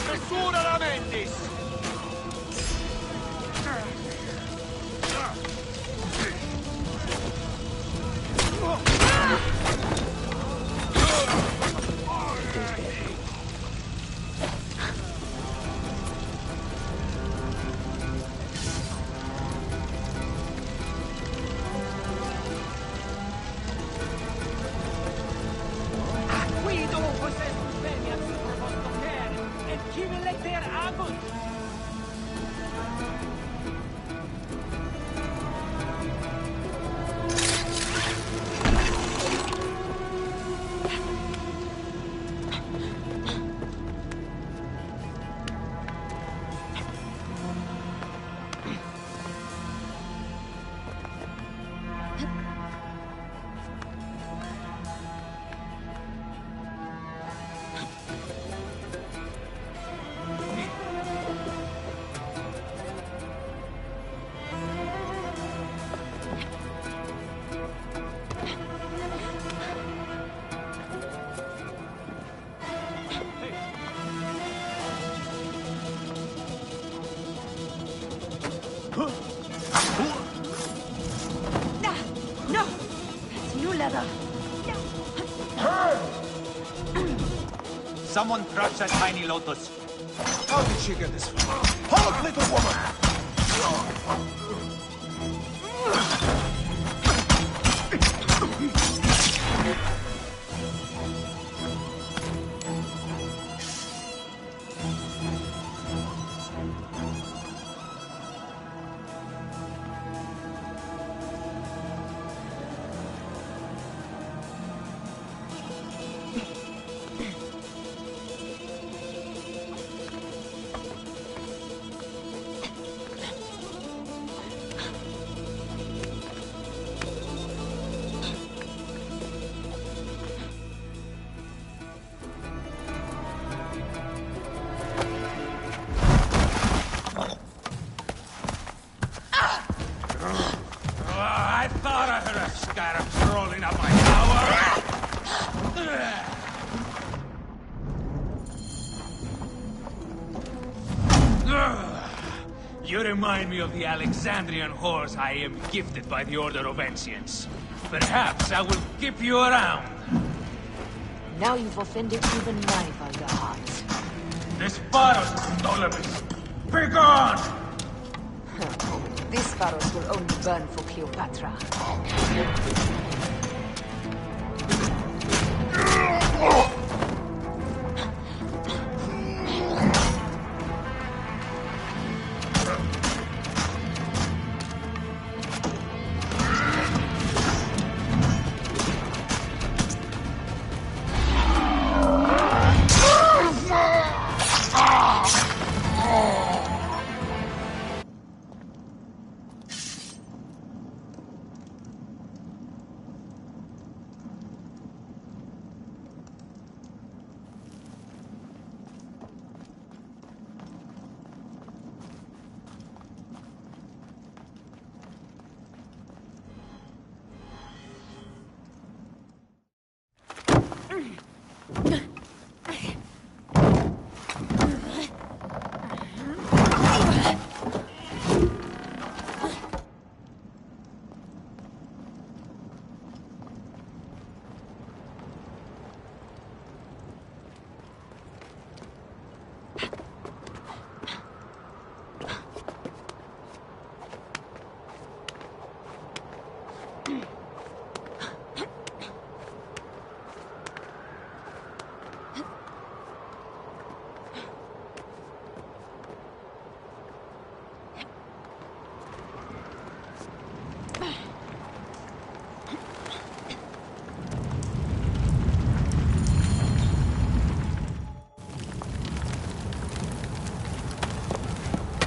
Speaker 5: Nessuna lamentis! Guido possessus veniat super vostro care, et civileter abunt!
Speaker 19: No! That's new leather.
Speaker 17: Someone crush that tiny lotus.
Speaker 5: How did she get this far? Halt, little woman! I thought I heard a scarab crawling up my tower. You remind me of the Alexandrian whores I am gifted by the Order of Ancients. Perhaps I will keep you around.
Speaker 12: Now you've offended even my vulgar heart.
Speaker 17: This Pharos, Ptolemies! Be gone!
Speaker 12: This Pharos will only burn for Cleopatra.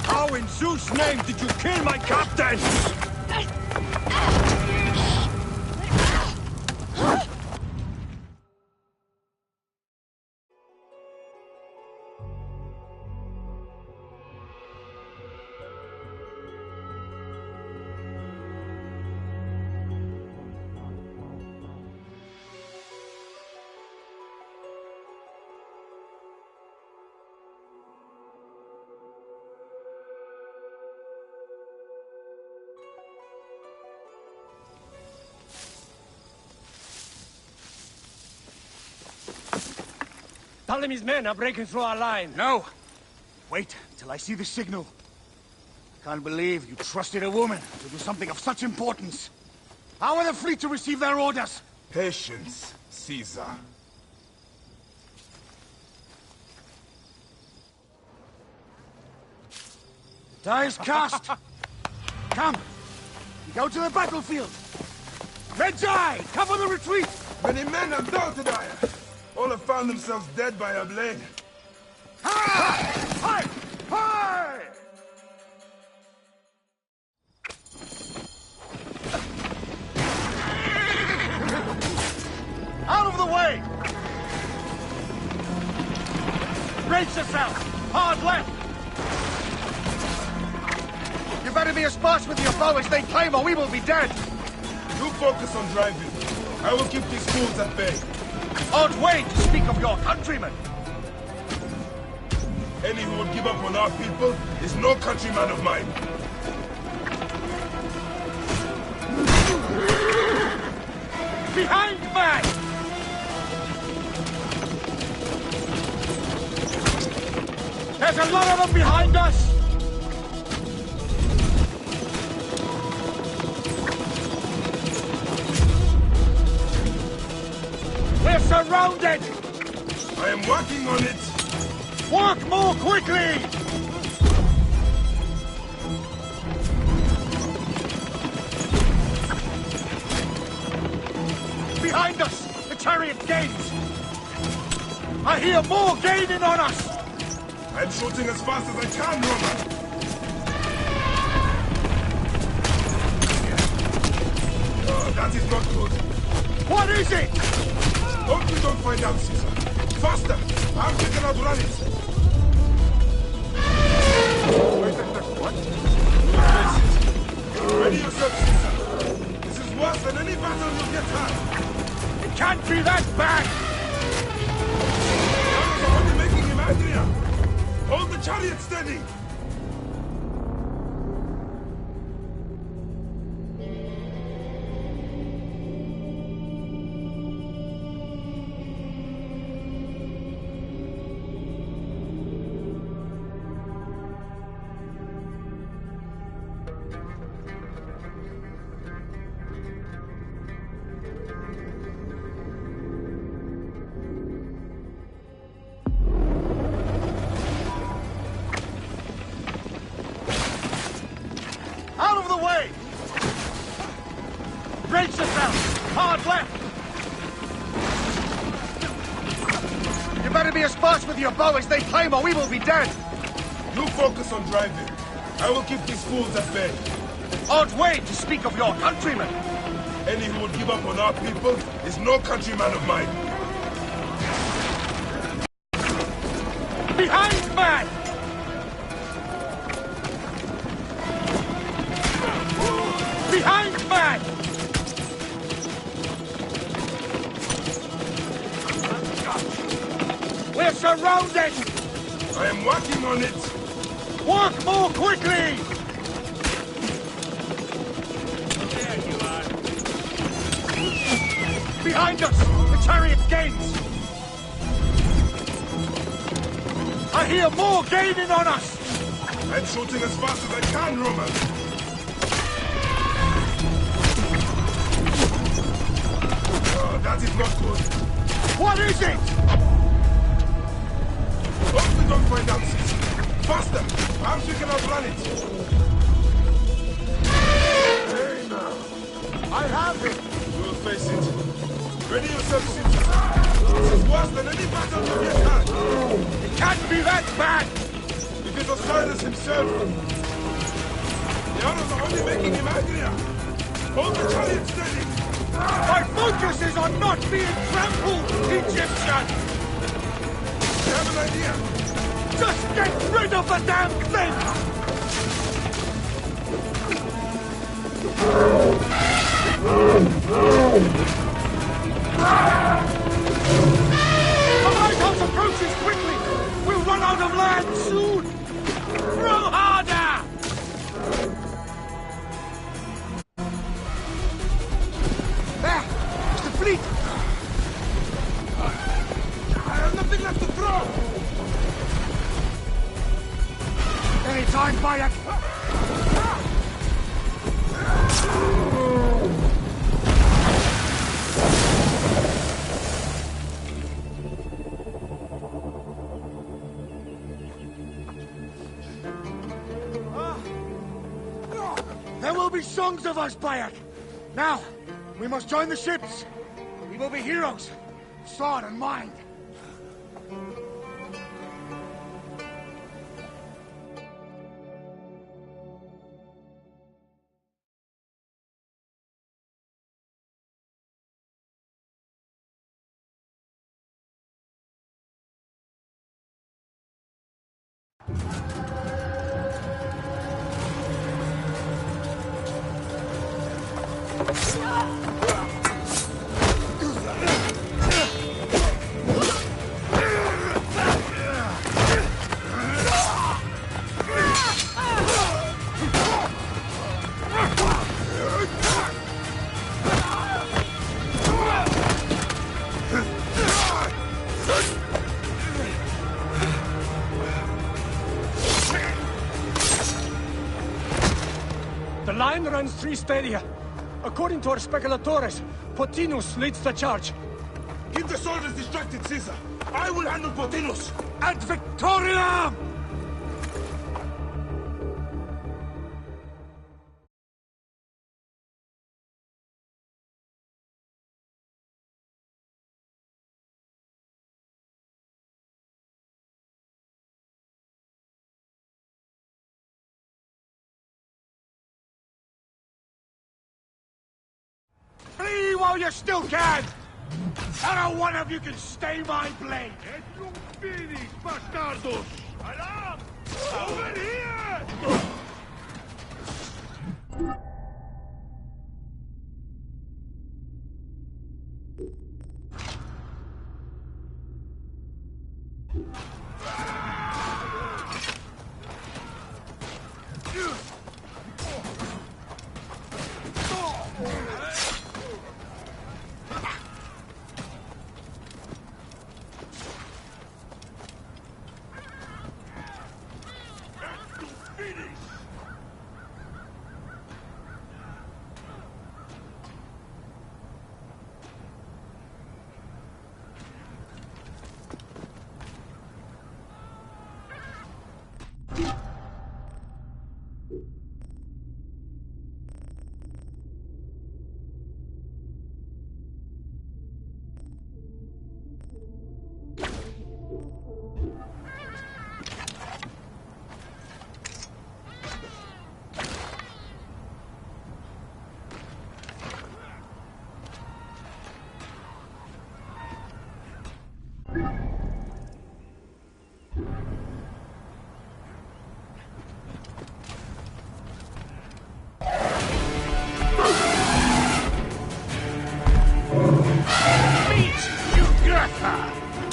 Speaker 5: How in Zeus' name did you kill my captain?
Speaker 7: Ptolemy's men are breaking through our line.
Speaker 8: No! Wait till I see the signal. Can't believe you trusted a woman to do something of such importance. How are the fleet to receive their orders?
Speaker 2: Patience, Caesar.
Speaker 8: Die is cast! Come! We go to the battlefield! Red's Eye! Cover the retreat!
Speaker 2: Many men have doubted Aya. All have found themselves dead by her blade.
Speaker 8: Hi! Hi! Hi! Out of the way! Brace yourself! Hard left! You better be as fast with your bow as they claim or we will be dead!
Speaker 2: You focus on driving. I will keep these fools at bay.
Speaker 8: Odd way to speak of your countrymen!
Speaker 2: Any who would give up on our people is no countryman of mine.
Speaker 8: Behind man! There's a lot of them behind us! We're surrounded!
Speaker 2: I am working on it!
Speaker 8: Work more quickly! Behind us! The chariot gains! I hear more gaining on us!
Speaker 2: I'm shooting as fast as I can, Roman! Oh, that is not good.
Speaker 8: What is it?
Speaker 2: Hope you don't find out, Caesar. Faster! I'm taking out run it!
Speaker 8: What?
Speaker 2: Ready yourself, Caesar. This is worse than any battle you'll get had.
Speaker 8: It can't be that bad!
Speaker 2: The others are only making him angrier. Hold the chariot steady!
Speaker 8: Out of the way! Brace yourself! Hard left! You better be as fast with your bow as they claim or we will be dead!
Speaker 2: You focus on driving. I will keep these fools at bay.
Speaker 8: Odd way to speak of your countrymen!
Speaker 2: Any who would give up on our people is no countryman of mine.
Speaker 8: Behind man! Behind man! We're surrounded!
Speaker 2: I am working on it!
Speaker 8: Work more quickly! Behind us! The chariot gains! I hear more gaining on us!
Speaker 2: I'm shooting as fast as I can, Roman! Oh, that is not good.
Speaker 8: What is it?
Speaker 2: Hope we don't find out, Caesar. Faster! Perhaps we can outrun it! Hey, now.
Speaker 8: I have it!
Speaker 2: We will face it. Ready yourself, Caesar. This is worse than any battle you've yet had.
Speaker 8: It can't be that bad!
Speaker 2: It is Osiris himself. The others are only making him angrier. Hold the chariot steady.
Speaker 8: My focus is on not being trampled, Egyptian!
Speaker 2: I have an idea.
Speaker 8: Just get rid of the damn thing! The lighthouse approaches quickly! We'll run out of land soon! Throw harder! There! It's the fleet!
Speaker 2: I have nothing left to throw!
Speaker 5: time, Bayek! There will be songs of us, Bayek! Now, we must join the ships! We will be heroes! Sword and mind!
Speaker 7: The line runs 3 stadia. According to our speculatores, Potinus leads the charge.
Speaker 5: Keep the soldiers distracted, Caesar. I will handle Potinus. Ad Victoriam! Flee while you still can! Not a one of you can stay my blade! Et non finis, bastardos! Alarm! Over here!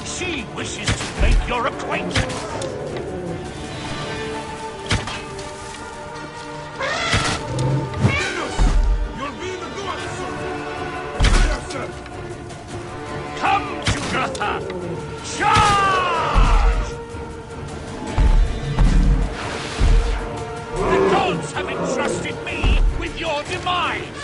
Speaker 18: She wishes to make your acquaintance.
Speaker 5: You're being a god, sir!
Speaker 18: Come, Jugurtha! Charge! The gods have entrusted me with your demise!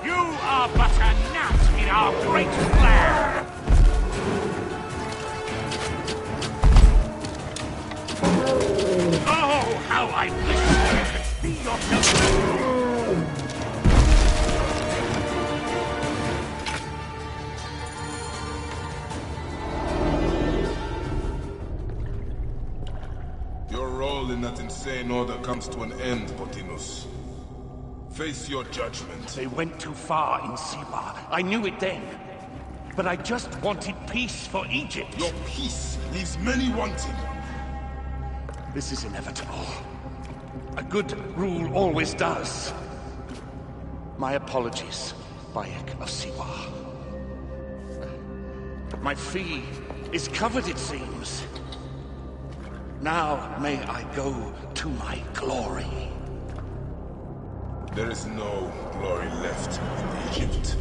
Speaker 18: You are but a gnat in our great plan! Oh, how I wish I could be your helper!
Speaker 2: Your role in that insane order comes to an end, Potinus. Face your judgment.
Speaker 18: They went too far in Siwa. I knew it then. But I just wanted peace for Egypt.
Speaker 2: Your peace leaves many wanting.
Speaker 18: This is inevitable. A good rule always does. My apologies, Bayek of Siwa. My fee is covered, it seems. Now may I go to my glory.
Speaker 2: There is no glory left in Egypt.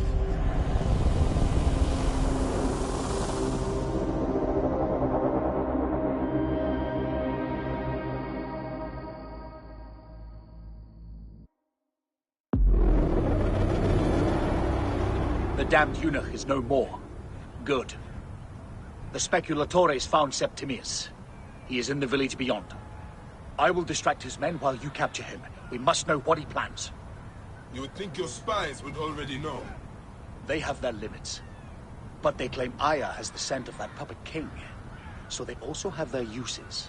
Speaker 21: The damned eunuch is no more. Good. The speculatores found Septimius. He is in the village beyond. I will distract his men while you capture him. We must know what he plans.
Speaker 2: You would think your spies would already know.
Speaker 21: They have their limits. But they claim Aya has the scent of that puppet king. So they also have their uses.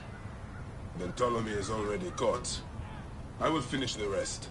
Speaker 2: Then Ptolemy is already caught. I will finish the rest.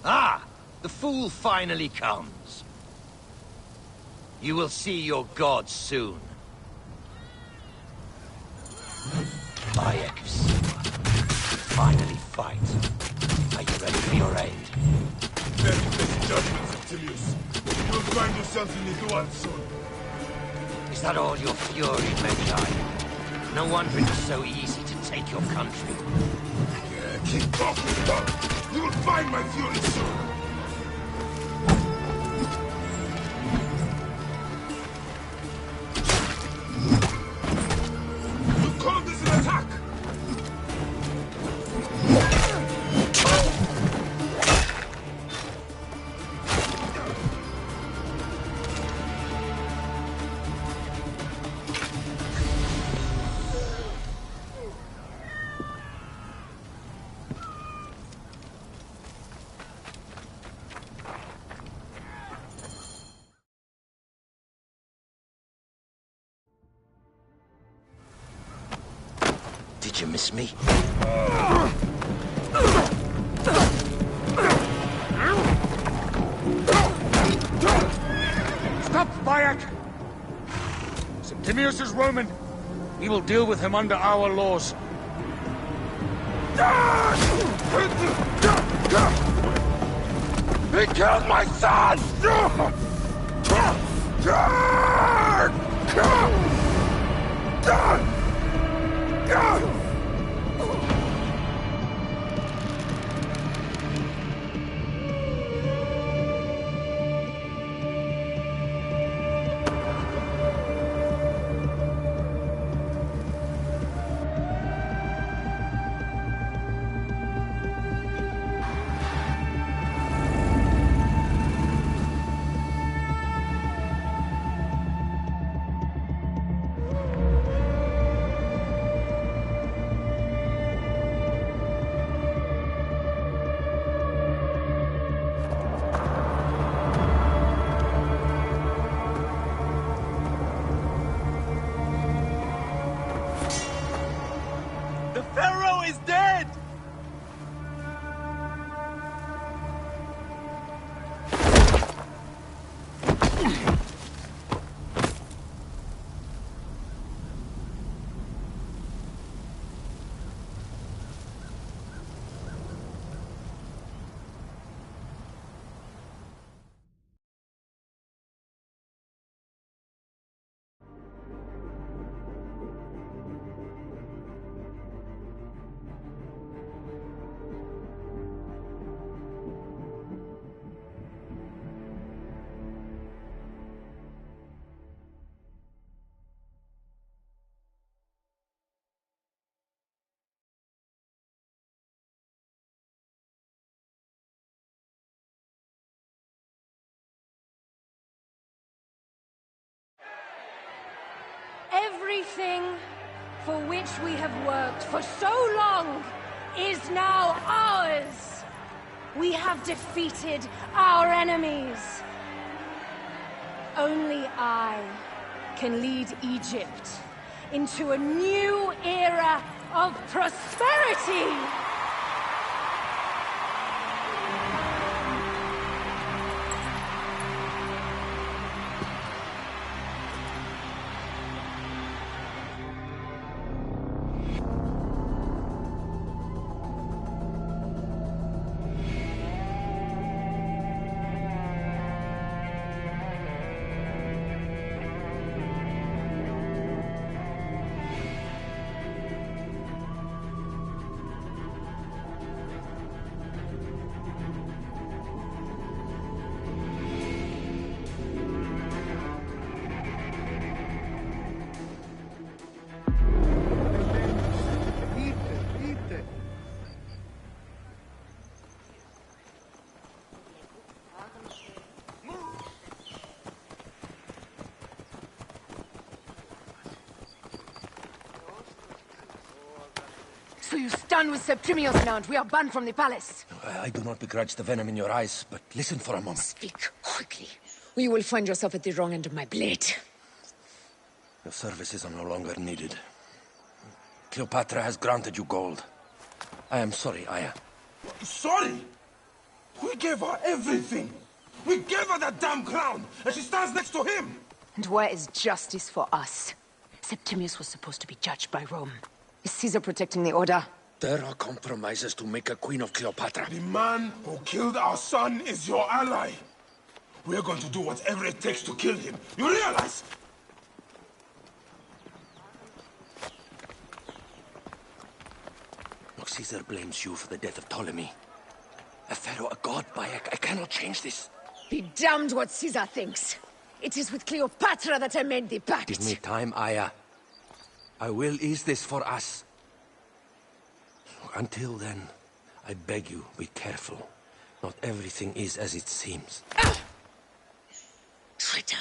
Speaker 1: Ah! The fool finally comes. You will see your gods soon. Bayek of Siwa. Finally fight. Are you ready for your aid?
Speaker 2: Very best judgment, Septimius. You will find yourself in Niduan soon.
Speaker 1: Is that all your fury, Medjay? No wonder it was so easy to take your country.
Speaker 2: Yeah, keep talking, dog. You will find my fury soon. You call this an attack?
Speaker 1: Did you miss me?
Speaker 8: Stop, Bayek! Septimius is Roman. We will deal with him under our laws.
Speaker 5: He killed my son!
Speaker 14: The Pharaoh is dead!
Speaker 3: Everything for which we have worked for so long is now ours. We have defeated our enemies. Only I can lead Egypt into a new era of prosperity.
Speaker 12: So you stand with Septimius now, and we are banned from the palace.
Speaker 1: I do not begrudge the venom in your eyes, but listen for a moment.
Speaker 12: Speak quickly, or you will find yourself at the wrong end of my blade.
Speaker 1: Your services are no longer needed. Cleopatra has granted you gold. I am sorry, Aya.
Speaker 5: Sorry? We gave her everything. We gave her that damn crown, and she stands next to him.
Speaker 12: And where is justice for us? Septimius was supposed to be judged by Rome. Is Caesar protecting the order?
Speaker 1: There are compromises to make a queen of Cleopatra.
Speaker 5: The man who killed our son is your ally. We're going to do whatever it takes to kill him. You realize?
Speaker 1: Look, Caesar blames you for the death of Ptolemy. A pharaoh, a god, Bayek. I cannot change this.
Speaker 12: Be damned what Caesar thinks. It is with Cleopatra that I made the pact.
Speaker 1: Give me time, Aya. I will ease this for us. Until then, I beg you, be careful. Not everything is as it seems.
Speaker 12: Traitor.